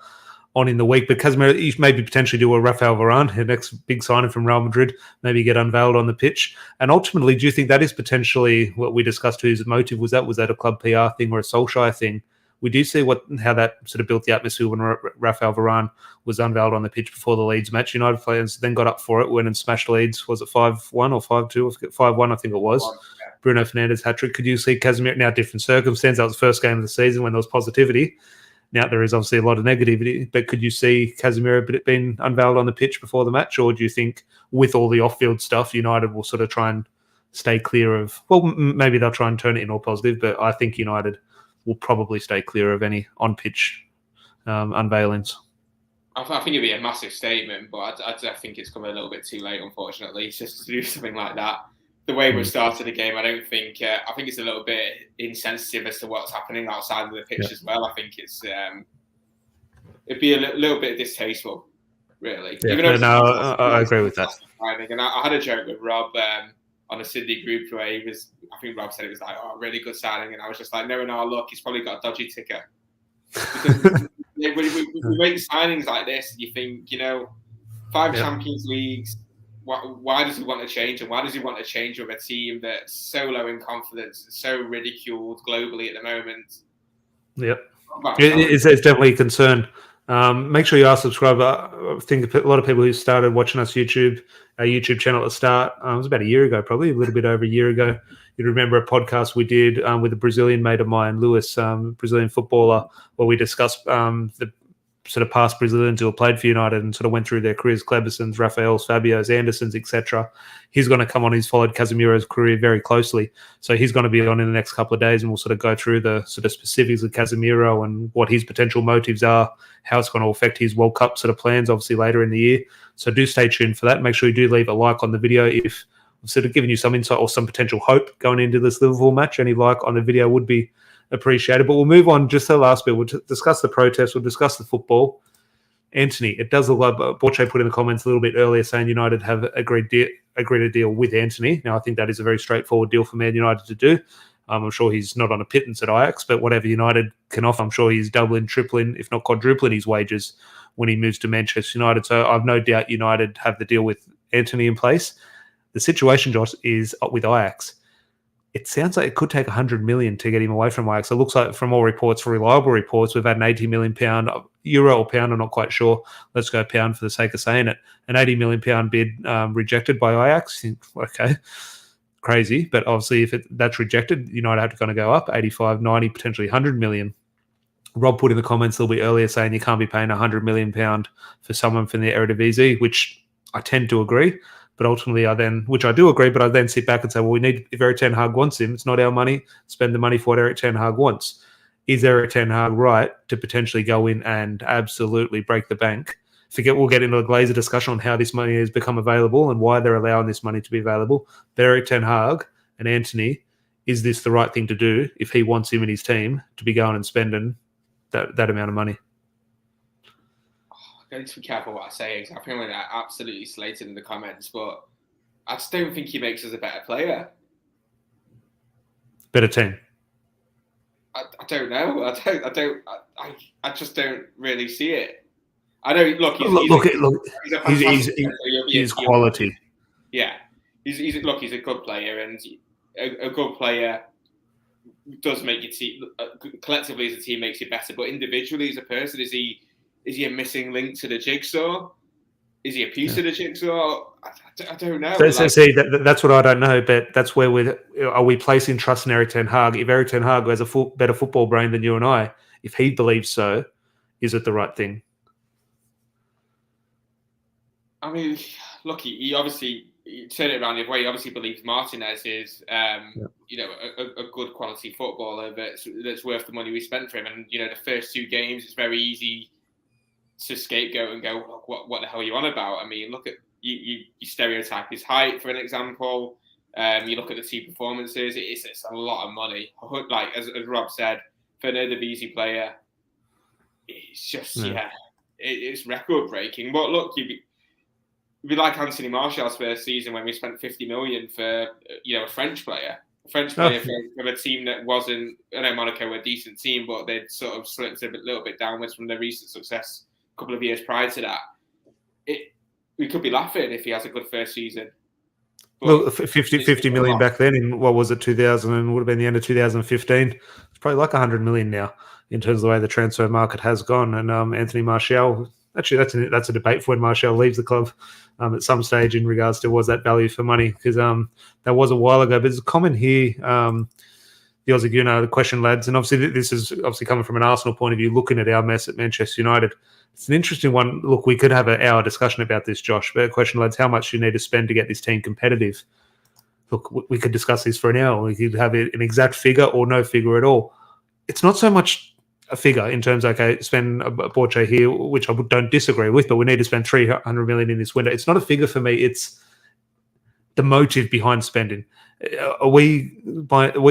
on in the week. But Casemiro, you maybe potentially do a Rafael Varane, the next big signing from Real Madrid, maybe get unveiled on the pitch. And ultimately, do you think that is potentially what we discussed, whose motive was that? Was that a club PR thing or a Solskjaer thing? We do see how that sort of built the atmosphere when Rafael Varane was unveiled on the pitch before the Leeds match. United players then got up for it, went and smashed Leeds. Was it 5-1 or 5-2? 5-1, I think it was. Yeah. Bruno Fernandes hat-trick. Could you see Casemiro, now different circumstance, that was the first game of the season when there was positivity. Now there is obviously a lot of negativity, but could you see Casemiro being unveiled on the pitch before the match, or do you think with all the off-field stuff, United will sort of try and stay clear of, well, maybe they'll try and turn it in all positive, but I think United will probably stay clear of any on-pitch unveilings. I think it'd be a massive statement, but I think it's come a little bit too late, unfortunately, just to do something like that. The way we started the game, I think it's a little bit insensitive as to what's happening outside of the pitch as well. I think it'd be a little bit distasteful, really. Yeah, I agree with that. And I had a joke with Rob on a Sydney group where I think Rob said it was like, really good signing, and I was just like, no, look, he's probably got a dodgy ticker. Because when we make signings like this, you think, 5 Champions Leagues. Why does he want to change? And why does he want to change with a team that's so low in confidence, so ridiculed globally at the moment? Yep. It's definitely a concern. Make sure you are subscribed. I think a lot of people who started watching our YouTube channel at the start, it was about a year ago, probably a little bit over a year ago. You'd remember a podcast we did with a Brazilian mate of mine, Lewis, Brazilian footballer, where we discussed the sort of past Brazilians who have played for United and sort of went through their careers, Klebbersons, Rafaels, Fabios, Andersons, etc. He's going to come on. He's followed Casemiro's career very closely. So he's going to be on in the next couple of days, and we'll sort of go through the sort of specifics of Casemiro and what his potential motives are, how it's going to affect his World Cup sort of plans, obviously later in the year. So do stay tuned for that. Make sure you do leave a like on the video if I've sort of given you some insight or some potential hope going into this Liverpool match. Any like on the video would be appreciated. But we'll move on just to the last bit. We'll discuss the protest. We'll discuss the football. Anthony, it does look like Borche put in the comments a little bit earlier saying United have agreed a deal with Anthony. Now, I think that is a very straightforward deal for Man United to do. I'm sure he's not on a pittance at Ajax, but whatever United can offer, I'm sure he's doubling, tripling, if not quadrupling his wages when he moves to Manchester United. So I've no doubt United have the deal with Anthony in place. The situation, Josh, is with Ajax. It sounds like it could take 100 million to get him away from Ajax. It looks like from all reports, reliable reports, we've had an 80 million pound, euro or pound, I'm not quite sure. Let's go pound for the sake of saying it. An 80 million pound bid rejected by Ajax. Okay, crazy. But obviously if that's rejected, United have to kind of go up 85, 90, potentially 100 million. Rob put in the comments a little bit earlier saying you can't be paying 100 million pound for someone from the Eredivisie, which I tend to agree. But ultimately, which I do agree, but I then sit back and say, well, if Eric Ten Hag wants him, it's not our money. Spend the money for what Eric Ten Hag wants. Is Eric Ten Hag right to potentially go in and absolutely break the bank? We'll get into a Glazer discussion on how this money has become available and why they're allowing this money to be available. But Eric Ten Hag and Anthony, is this the right thing to do if he wants him and his team to be going and spending that amount of money? I need to be careful what I say because I feel like I absolutely slated in the comments, but I just don't think he makes us a better player. Better team. I don't know. I just don't really see it. I know. Look, he's quality. Yeah, he's a good player, and a good player does make your team collectively as a team makes you better. But individually as a person, is he a missing link to the jigsaw? Is he a piece of the jigsaw? I don't know. See, that's what I don't know, but that's where are we placing trust in Eric Ten Hag? If Eric Ten Hag has a better football brain than you and I, if he believes so, is it the right thing? I mean, look, he obviously turned it around the other way. He obviously believes Martinez is, a good quality footballer that's worth the money we spent for him. And the first 2 games, it's very easy to scapegoat and go, what the hell are you on about? I mean, look at you stereotype his height, for an example. You look at the 2 performances. It's a lot of money. Like as Rob said, for another BC player, it's just it's record breaking. But look, you'd be like Anthony Martial's first season when we spent 50 million for a French player. From a team that wasn't. I know Monaco were a decent team, but they'd sort of slipped a little bit downwards from their recent success a couple of years prior to that. We could be laughing if he has a good first season. Well, 50 million back then in, what was it, 2000, and would have been the end of 2015. It's probably like 100 million now in terms of the way the transfer market has gone. And Anthony Martial, actually, that's a debate for when Martial leaves the club at some stage in regards to was that value for money, because that was a while ago. But there's a comment here, the Aussie Gunnar, the question, lads, and obviously this is obviously coming from an Arsenal point of view, looking at our mess at Manchester United. It's an interesting one. Look, we could have an hour discussion about this, Josh. But question, lads, how much do you need to spend to get this team competitive? Look, we could discuss this for an hour. We could have an exact figure or no figure at all. It's not so much a figure in terms of, okay, spend a Borche here, which I don't disagree with, but we need to spend 300 million in this window. It's not a figure for me. It's the motive behind spending. Are we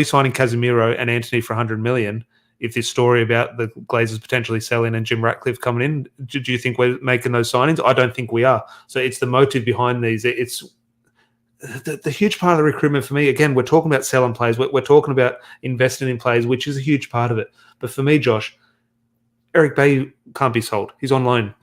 signing Casemiro and Antony for 100 million? If this story about the Glazers potentially selling and Jim Ratcliffe coming in, do you think we're making those signings? I don't think we are. So it's the motive behind these. It's the huge part of the recruitment for me. Again, we're talking about selling players. We're talking about investing in players, which is a huge part of it. But for me, Josh, Eric Bailly can't be sold. He's on loan.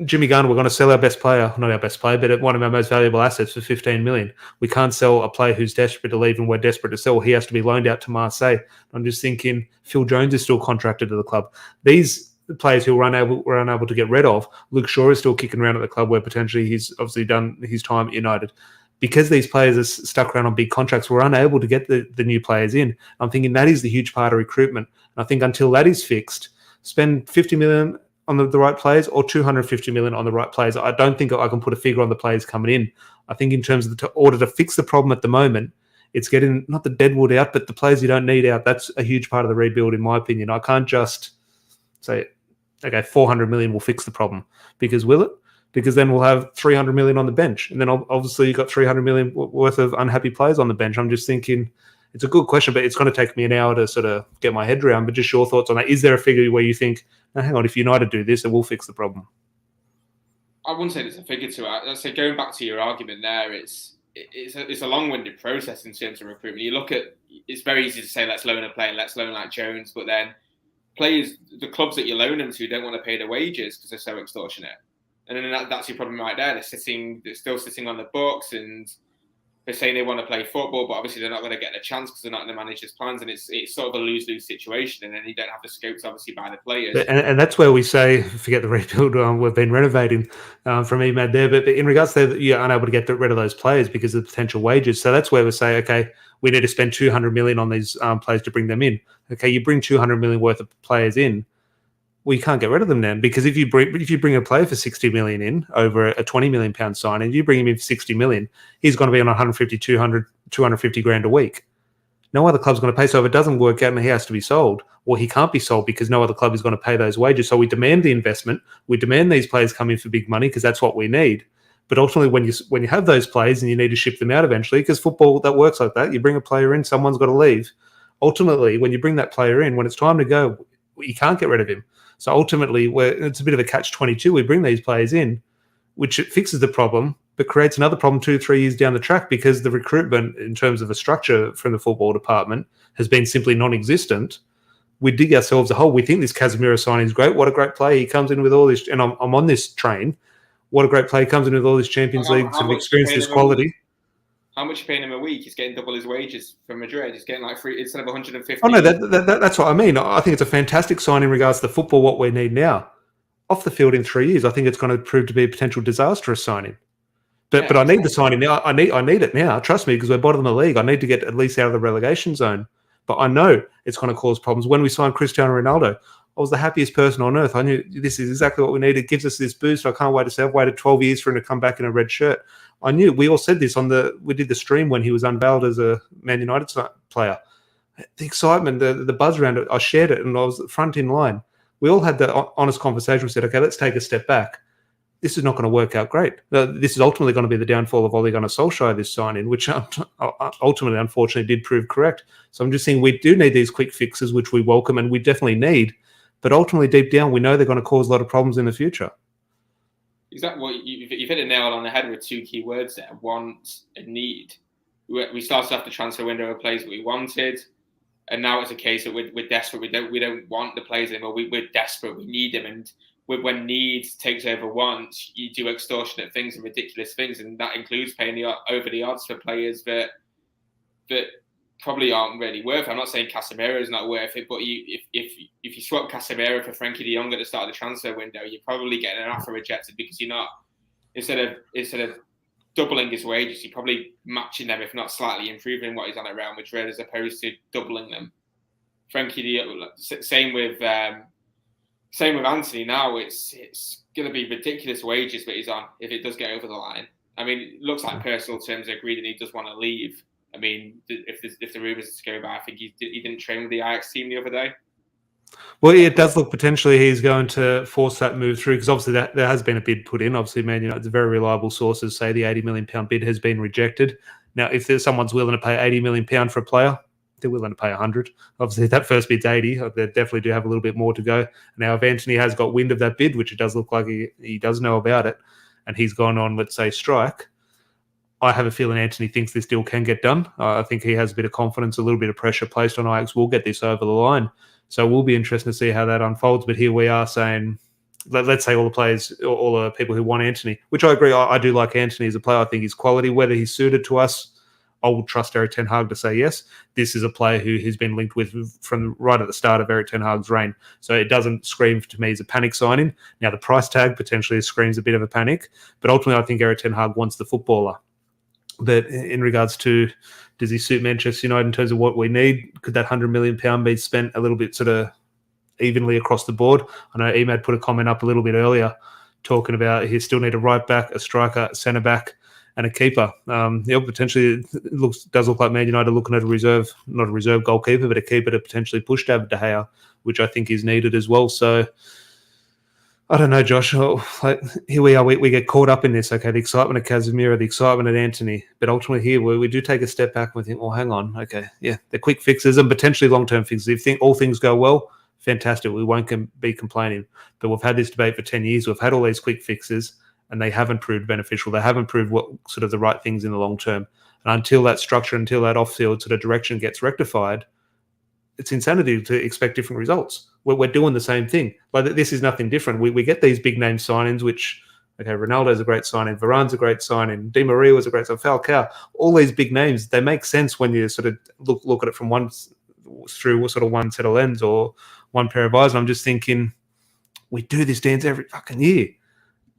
Jimmy Garner, we're going to sell our best player, not our best player, but one of our most valuable assets for 15 million. We can't sell a player who's desperate to leave and we're desperate to sell. He has to be loaned out to Marseille. I'm just thinking Phil Jones is still contracted to the club. These players who we're unable to get rid of, Luke Shaw is still kicking around at the club where potentially he's obviously done his time at United. Because these players are stuck around on big contracts, we're unable to get the new players in. I'm thinking that is the huge part of recruitment. And I think until that is fixed, spend 50 million on the right players or 250 million on the right players. I don't think I can put a figure on the players coming in. I think in terms of order to fix the problem at the moment, it's getting not the deadwood out, but the players you don't need out. That's a huge part of the rebuild, in my opinion. I can't just say, okay, 400 million will fix the problem. Because will it? Because then we'll have 300 million on the bench. And then obviously you've got 300 million worth of unhappy players on the bench. I'm just thinking, it's a good question, but it's going to take me an hour to sort of get my head around. But just your thoughts on that. Is there a figure where you think, no, hang on, if United do this, it will fix the problem? I wouldn't say there's a figure to it. I'd say going back to your argument there, it's a long-winded process in terms of recruitment. You look at, it's very easy to say, let's loan a player, let's loan like Jones, but then players, the clubs that you loan them to don't want to pay their wages because they're so extortionate. And then that's your problem right there. They're still sitting on the books and they're saying they want to play football, but obviously they're not going to get a chance because they're not in the manager's plans. And it's sort of a lose-lose situation. And then you don't have the scope to obviously buy the players. And that's where we say, forget the rebuild, we've been renovating from EMAD there. But in regards to that, you're unable to get rid of those players because of the potential wages. So that's where we say, okay, we need to spend 200 million on these players to bring them in. Okay, you bring 200 million worth of players in. Well, you can't get rid of them then, because if you bring a player for 60 million in over a 20 million pound sign, and you bring him in for 60 million, he's going to be on 150, 200, 250 grand a week. No other club's going to pay. So if it doesn't work out and he has to be sold, or he can't be sold because no other club is going to pay those wages. So we demand the investment. We demand these players come in for big money because that's what we need. But ultimately, when you have those players and you need to ship them out eventually, because football, that works like that. You bring a player in, someone's got to leave. Ultimately, when you bring that player in, when it's time to go, you can't get rid of him. So ultimately, it's a bit of a catch-22. We bring these players in, which it fixes the problem, but creates another problem 2-3 years down the track because the recruitment in terms of a structure from the football department has been simply non-existent. We dig ourselves a hole. We think this Casemiro signing is great. What a great player. He comes in with all this, and I'm on this train. What a great player. He comes in with all this Champions League and experience, this quality. How much are you paying him a week? He's getting double his wages from Madrid. He's getting like free instead of 150. Oh no, that's what I mean. I think it's a fantastic sign in regards to the football. What we need now, off the field in 3 years, I think it's going to prove to be a potential disastrous signing. But I need the signing now. I need it now. Trust me, because we're bottom of the league. I need to get at least out of the relegation zone. But I know it's going to cause problems. When we sign Cristiano Ronaldo, I was the happiest person on earth. I knew this is exactly what we need. It gives us this boost. I can't wait to say I've waited 12 years for him to come back in a red shirt. I knew. We all said this we did the stream when he was unveiled as a Man United player. The excitement, the buzz around it, I shared it, and I was front in line. We all had the honest conversation. We said, okay, let's take a step back. This is not going to work out great. This is ultimately going to be the downfall of Ole Gunnar Solskjaer, this sign-in, which ultimately, unfortunately, did prove correct. So I'm just saying we do need these quick fixes, which we welcome and we definitely need. But ultimately, deep down, we know they're going to cause a lot of problems in the future. Exactly. Well, you've hit a nail on the head with two key words there: want and need. We started off the transfer window of players that we wanted, and now it's a case that we're desperate. We don't want the players anymore. We're desperate. We need them, and when need takes over want, you do extortionate things and ridiculous things, and that includes paying over the odds for players that probably aren't really worth it. I'm not saying Casemiro is not worth it, but if you swap Casemiro for Frankie de Jong at the start of the transfer window, you're probably getting an offer rejected because you're not, instead of doubling his wages, you're probably matching them, if not slightly improving what he's on at Real Madrid, as opposed to doubling them. Frankie de Jong, same with Antony. Now it's going to be ridiculous wages that he's on if it does get over the line. I mean, it looks like personal terms are agreed and he does want to leave. I mean, if the rumours to go back, I think he didn't train with the Ajax team the other day. Well, it does look potentially he's going to force that move through, because obviously there has been a bid put in. Obviously, Man United's very reliable sources say the £80 million bid has been rejected. Now, if there's someone's willing to pay £80 million for a player, they're willing to pay 100. Obviously, that first bid's 80. They definitely do have a little bit more to go. Now, if Antony has got wind of that bid, which it does look like he does know about it, and he's gone on, let's say, strike, I have a feeling Antony thinks this deal can get done. I think he has a bit of confidence, a little bit of pressure placed on Ajax. We'll get this over the line. So we'll be interested to see how that unfolds. But here we are saying, let's say all the players, all the people who want Antony, which I agree, I do like Antony as a player. I think he's quality. Whether he's suited to us, I will trust Erik ten Hag to say yes. This is a player who has been linked with from right at the start of Erik ten Hag's reign. So it doesn't scream to me as a panic signing. Now, the price tag potentially screams a bit of a panic. But ultimately, I think Erik ten Hag wants the footballer. But in regards to, does he suit Manchester United in terms of what we need? Could that £100 million be spent a little bit sort of evenly across the board? I know Emad put a comment up a little bit earlier talking about he still need a right back, a striker, a centre back, and a keeper. Potentially it does look like Man United looking at not a reserve goalkeeper, but a keeper to potentially push David De Gea, which I think is needed as well. So I don't know, Josh. Here we are. We get caught up in this. Okay, the excitement of Casemiro, the excitement of Antony, but ultimately here we do take a step back and we think, well, hang on. Okay, yeah, the quick fixes and potentially long-term fixes. If all things go well, fantastic. We won't be complaining. But we've had this debate for 10 years. We've had all these quick fixes, and they haven't proved beneficial. They haven't proved what sort of the right things in the long term. And until that structure, until that off-field sort of direction gets rectified, it's insanity to expect different results. We're doing the same thing. Like, this is nothing different. We get these big name signings, which, okay, Ronaldo's a great signing, Varane's a great signing, Di Maria was a great signing, Falcao, all these big names, they make sense when you sort of look at it from through sort of one set of lens or one pair of eyes. And I'm just thinking, we do this dance every fucking year,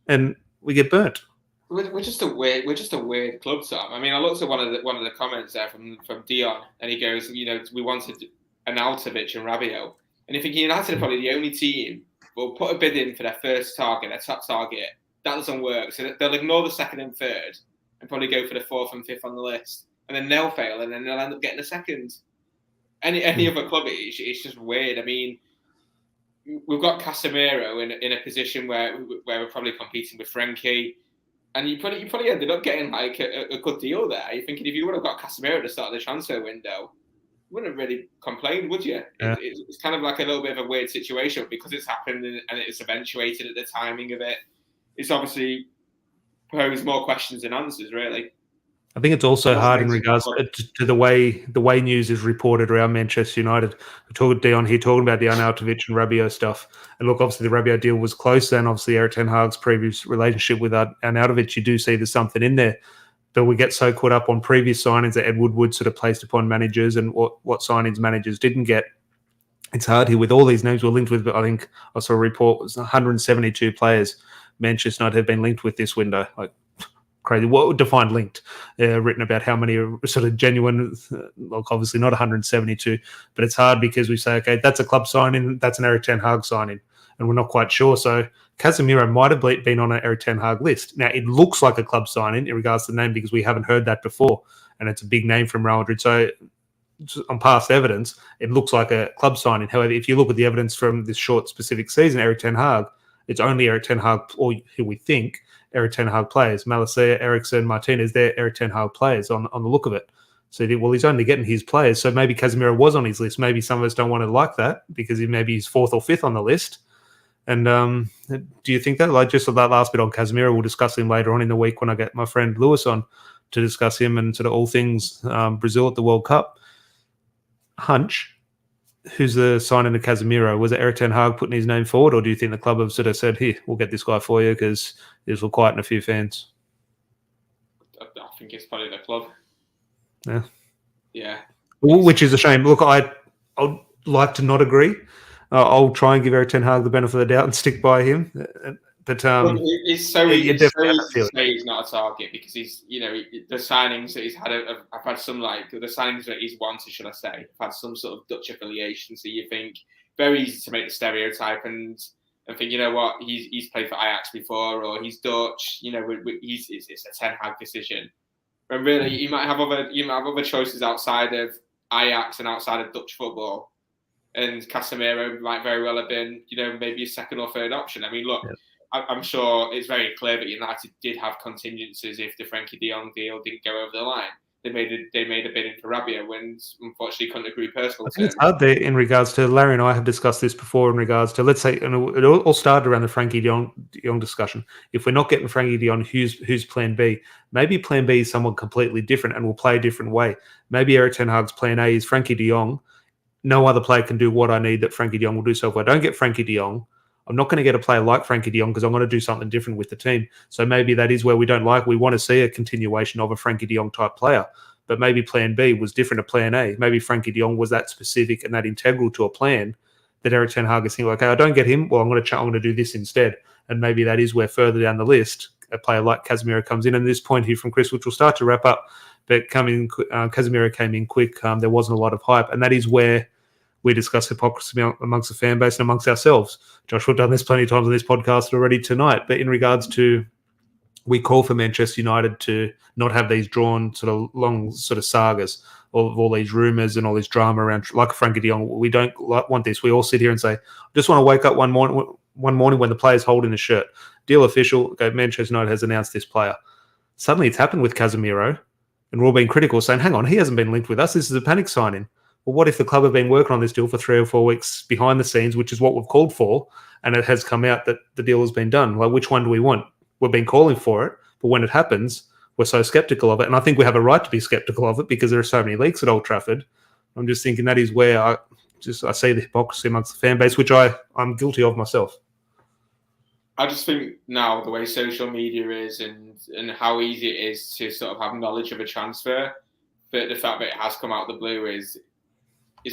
and we get burnt. We're just a weird club, Sam. I mean, I looked at one of the comments there from Dion, and he goes, we wanted Arnautovic and Rabiot. And you think United are probably the only team will put a bid in for their first target, their top target. That doesn't work. So they'll ignore the second and third and probably go for the fourth and fifth on the list. And then they'll fail, and then they'll end up getting a second. Any other club, it's just weird. I mean, we've got Casemiro in a position where we're probably competing with Frankie. And you probably ended up getting like a good deal there. You're thinking if you would have got Casemiro at the start of the transfer window, you wouldn't have really complained, would you? Yeah. It's kind of like a little bit of a weird situation because it's happened and it's eventuated at the timing of it. It's obviously posed more questions than answers, really. I think it's also hard in regards to the way news is reported around Manchester United. We talked Dion here talking about the Arnautovic and Rabiot stuff. And look, obviously the Rabiot deal was close, and obviously Erik ten Hag's previous relationship with Arnautovic, you do see there's something in there. But we get so caught up on previous signings that Ed Woodward sort of placed upon managers and what signings managers didn't get. It's hard here with all these names we're linked with. But I think I saw a report was 172 players Manchester United have been linked with this window. Like, crazy. What defined linked? Written about how many are sort of genuine. Like obviously not 172, but it's hard because we say, okay, that's a club signing, that's an Eric Ten Hag signing, and we're not quite sure. So Casemiro might have been on an Eric Ten Hag list. Now it looks like a club signing in regards to the name because we haven't heard that before, and it's a big name from Real Madrid. So on past evidence, it looks like a club signing. However, if you look at the evidence from this short specific season, Eric Ten Hag, it's only Eric Ten Hag, or who we think Eric Ten Hag players. Malacia, Eriksen, Martinez, they're Eric Ten Hag players on the look of it. So, well, he's only getting his players. So maybe Casemiro was on his list. Maybe some of us don't want to like that because maybe he's fourth or fifth on the list. And do you think that, like, just that last bit on Casemiro, we'll discuss him later on in the week when I get my friend Lewis on to discuss him and sort of all things Brazil at the World Cup. Hunch, who's the signing of Casemiro? Was it Eric Ten Hag putting his name forward, or do you think the club have sort of said, here, we'll get this guy for you because this will quieten a few fans? I think it's probably the club. Yeah. Yeah. Which is a shame. Look, I'd like to not agree. I'll try and give Eric Ten Hag the benefit of the doubt and stick by him. But it's so easy to say he's not a target because he's, the signings that he's had, I've had some the signings that he's wanted, should I say, have had some sort of Dutch affiliation. So you think very easy to make the stereotype and think, you know what, he's played for Ajax before or he's Dutch. It's a Ten Hag decision. But really, you might have other choices outside of Ajax and outside of Dutch football. And Casemiro might very well have been, maybe a second or third option. I mean, look. Yeah. I'm sure it's very clear that United did have contingencies if the Frankie de Jong deal didn't go over the line. They made a bid in for Rabia when unfortunately couldn't agree personal terms. It's hard there in regards to Larry and I have discussed this before in regards to, let's say, and it all started around the Frankie de Jong discussion. If we're not getting Frankie de Jong, who's plan B? Maybe plan B is someone completely different and will play a different way. Maybe Eric Ten Hag's plan A is Frankie de Jong. No other player can do what I need that Frankie de Jong will do. So if I don't get Frankie de Jong, I'm not going to get a player like Frankie de Jong because I'm going to do something different with the team. So maybe that is where we want to see a continuation of a Frankie de Jong type player. But maybe plan B was different to plan A. Maybe Frankie de Jong was that specific and that integral to a plan that Eric Ten Hag is thinking, okay, I don't get him. Well, I'm going to do this instead. And maybe that is where further down the list, a player like Casemiro comes in. And this point here from Chris, which will start to wrap up, but Casemiro came in quick. There wasn't a lot of hype. And that is where we discuss hypocrisy amongst the fan base and amongst ourselves. Josh, we've done this plenty of times on this podcast already tonight, but in regards to, we call for Manchester United to not have these drawn sort of long sort of sagas of all these rumours and all this drama around, like Frankie de Jong. We don't want this. We all sit here and say, I just want to wake up one morning when the player's holding a shirt. Deal official, okay, Manchester United has announced this player. Suddenly it's happened with Casemiro, and we're all being critical, saying, hang on, he hasn't been linked with us. This is a panic signing. Well, what if the club have been working on this deal for 3 or 4 weeks behind the scenes, which is what we've called for, and it has come out that the deal has been done? Like, which one do we want? We've been calling for it, but when it happens, we're so skeptical of it. And I think we have a right to be skeptical of it because there are so many leaks at Old Trafford. I'm just thinking that is where I see the hypocrisy amongst the fan base, which I'm guilty of myself. I just think now the way social media is and how easy it is to sort of have knowledge of a transfer, but the fact that it has come out of the blue is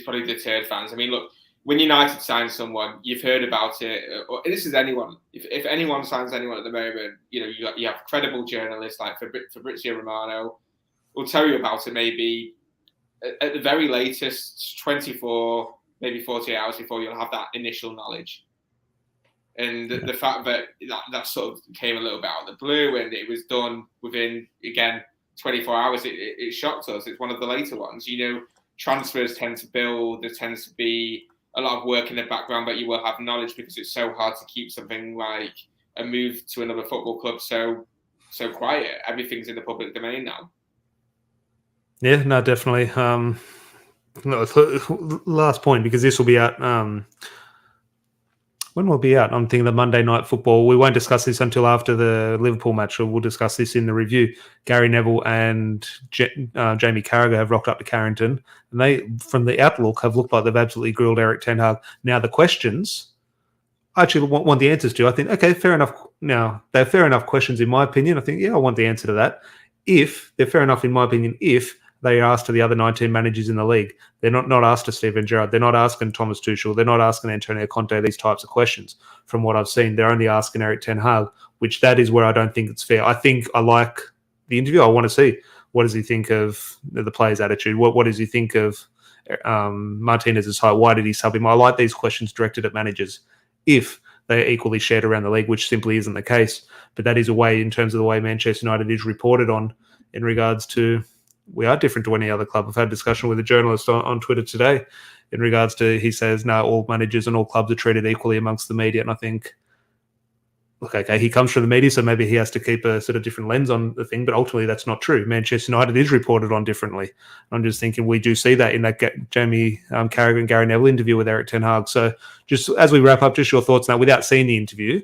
probably deterred fans. I mean, look, when United signs someone, you've heard about it. Or this is anyone. If anyone signs anyone at the moment, you have credible journalists like Fabrizio Romano will tell you about it maybe at the very latest 24, maybe 48 hours before you'll have that initial knowledge. And the fact that sort of came a little bit out of the blue and it was done within, again, 24 hours, it shocked us. It's one of the later ones. Transfers tend to build. There tends to be a lot of work in the background, but you will have knowledge because it's so hard to keep something like a move to another football club so quiet. Everything's in the public domain now. Yeah, no, definitely. Last point, because this will be out. When will it be out? I'm thinking the Monday Night Football. We won't discuss this until after the Liverpool match, so we'll discuss this in the review. Gary Neville and Jamie Carragher have rocked up to Carrington, and they, from the outlook, have looked like they've absolutely grilled Eric Ten Hag. Now, the questions, I actually want the answers to. I think, okay, fair enough. Now, they're fair enough questions, in my opinion. I think, yeah, I want the answer to that. If they're fair enough, in my opinion, if they are asked to the other 19 managers in the league. They're not asked to Steven Gerrard. They're not asking Thomas Tuchel. They're not asking Antonio Conte these types of questions. From what I've seen, they're only asking Eric Ten Hag, which that is where I don't think it's fair. I think I like the interview. I want to see what does he think of the players' attitude. What does he think of Martinez's height? Why did he sub him? I like these questions directed at managers if they're equally shared around the league, which simply isn't the case. But that is a way, in terms of the way Manchester United is reported on, in regards to, we are different to any other club. I've had a discussion with a journalist on Twitter today in regards to, he says, no, all managers and all clubs are treated equally amongst the media. And I think, look, okay, he comes from the media, so maybe he has to keep a sort of different lens on the thing, but ultimately that's not true. Manchester United is reported on differently. I'm just thinking we do see that in that Jamie Carragher and Gary Neville interview with Erik ten Hag. So just as we wrap up, just your thoughts now, without seeing the interview,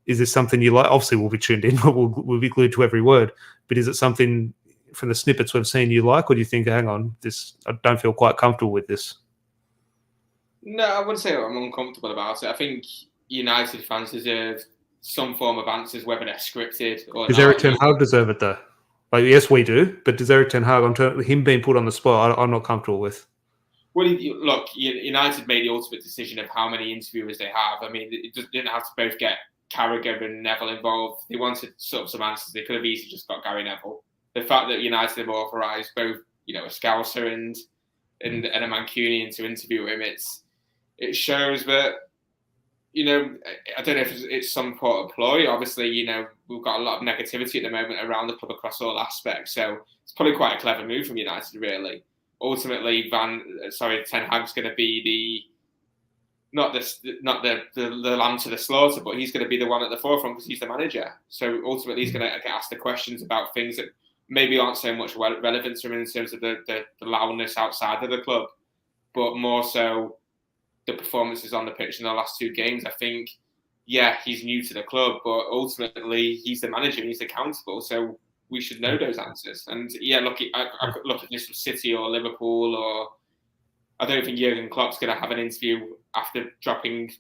is this something you like? Obviously we'll be tuned in, but we'll be glued to every word. But is it something from the snippets we've seen you like, or do you think, hang on, I don't feel quite comfortable with this? No, I wouldn't say I'm uncomfortable about it. I think United fans deserve some form of answers, whether they're scripted or Does not. Erik ten Hag deserve it though? Like, yes, we do, but does Erik ten Hag, him being put on the spot, I'm not comfortable with. Well, look, United made the ultimate decision of how many interviewers they have. I mean, it just didn't have to both get Carragher and Neville involved. They wanted sort of some answers. They could have easily just got Gary Neville. The fact that United have authorised both, a Scouser and a Mancunian to interview him, it shows that, I don't know if it's some sort of ploy. Obviously, we've got a lot of negativity at the moment around the club across all aspects. So it's probably quite a clever move from United, really. Ultimately, Ten Hag's going to be not the lamb to the slaughter, but he's going to be the one at the forefront because he's the manager. So ultimately, he's going to get asked the questions about things that maybe aren't so much relevant to him in terms of the loudness outside of the club, but more so the performances on the pitch in the last two games. I think, yeah, he's new to the club, but ultimately he's the manager and he's accountable. So we should know those answers. And yeah, I could look at this with City or Liverpool, or I don't think Jurgen Klopp's going to have an interview after dropping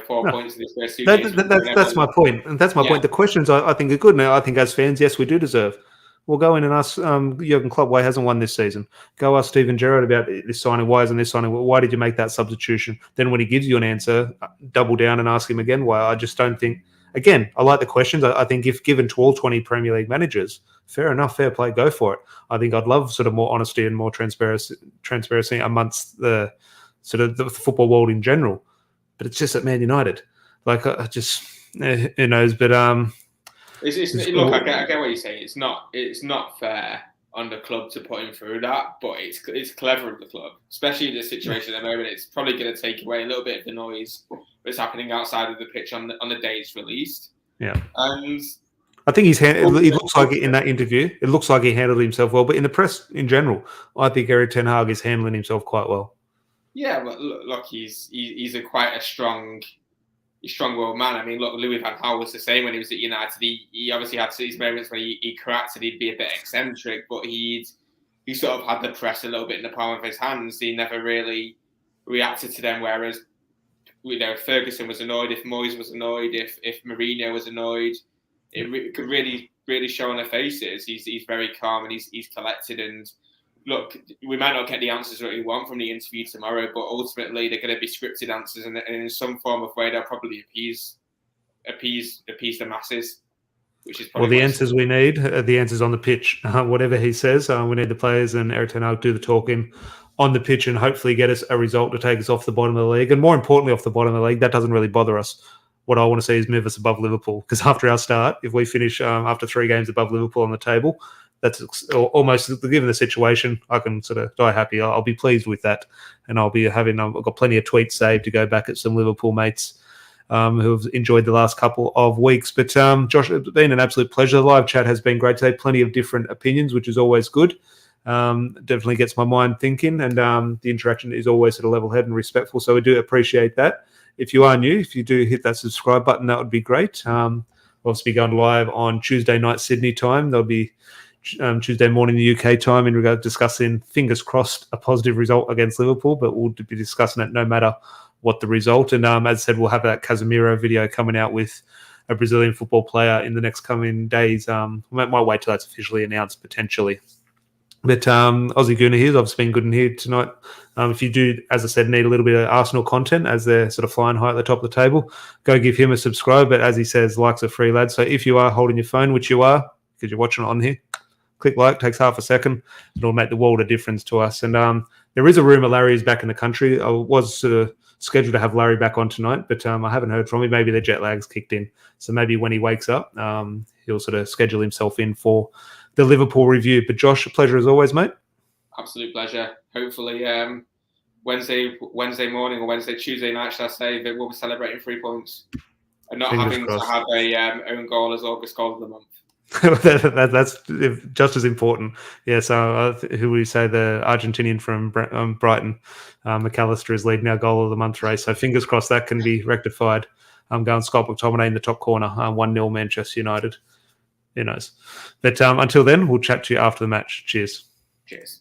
4 points in his first two games. That's my point. And that's my point. The questions I think are good. Now, I think as fans, yes, we do deserve. We'll go in and ask Jurgen Klopp why he hasn't won this season. Go ask Steven Gerrard about this signing. Why isn't this signing? Why did you make that substitution? Then when he gives you an answer, double down and ask him again why. I just don't think... Again, I like the questions. I think if given to all 20 Premier League managers, fair enough, fair play, go for it. I think I'd love sort of more honesty and more transparency amongst the sort of the football world in general. But it's just at Man United. Like, I just... who knows? But... Look, I get what you're saying. It's not fair on the club to put him through that, but it's clever of the club, especially in this situation at the moment. It's probably going to take away a little bit of the noise that's happening outside of the pitch on the day it's released. Yeah, and I think it looks like in that interview, it looks like he handled himself well. But in the press in general, I think Erik ten Hag is handling himself quite well. Yeah, but look, he's quite a strong-willed man. I mean, look, Louis van Gaal was the same when he was at United. He obviously had these moments when he cracked and he'd be a bit eccentric, but he sort of had the press a little bit in the palm of his hands. He never really reacted to them, whereas, if Ferguson was annoyed, if Moyes was annoyed, if Mourinho was annoyed, it could really, really show on their faces. He's very calm and he's collected. And look, we might not get the answers that we want from the interview tomorrow, but ultimately they're going to be scripted answers, and in some form of way they'll probably appease the masses, which is probably the answers we need, the answers on the pitch. Whatever he says, we need the players and Erik ten Hag do the talking on the pitch and hopefully get us a result to take us off the bottom of the league, and more importantly, off the bottom of the league. That doesn't really bother us. What I want to see is move us above Liverpool, because after our start, if we finish after 3 games above Liverpool on the table, that's almost, given the situation, I can sort of die happy. I'll be pleased with that. And I'll be I've got plenty of tweets saved to go back at some Liverpool mates who have enjoyed the last couple of weeks. But Josh, it's been an absolute pleasure. The live chat has been great today. Plenty of different opinions, which is always good. Definitely gets my mind thinking. And the interaction is always at a level head and respectful. So we do appreciate that. If you are new, if you do hit that subscribe button, that would be great. We'll also be going live on Tuesday night Sydney time. There'll be Tuesday morning the UK time in regard to discussing, fingers crossed, a positive result against Liverpool, but we'll be discussing it no matter what the result. And as I said, we'll have that Casemiro video coming out with a Brazilian football player in the next coming days. We might wait till that's officially announced potentially. But Aussie Gooner here has obviously been good in here tonight. If you do, as I said, need a little bit of Arsenal content as they're sort of flying high at the top of the table, go give him a subscribe. But as he says, likes are free, lads. So if you are holding your phone, which you are, because you're watching it on here, click like, takes half a second. It'll make the world of difference to us. And there is a rumour Larry is back in the country. I was scheduled to have Larry back on tonight, but I haven't heard from him. Maybe the jet lag's kicked in. So maybe when he wakes up, he'll sort of schedule himself in for the Liverpool review. But Josh, a pleasure as always, mate. Absolute pleasure. Hopefully Wednesday morning or Tuesday night, shall I say, that we'll be celebrating 3 points and not Fingers having crossed. to have a own goal as August goal of the month. That's just as important. Yeah, so who would you say? The Argentinian from Brighton, McAllister, is leading our goal of the month race. So fingers crossed that can be rectified. I'm going Scott McTominay in the top corner, 1-0 Manchester United. Who knows? But until then, we'll chat to you after the match. Cheers. Cheers.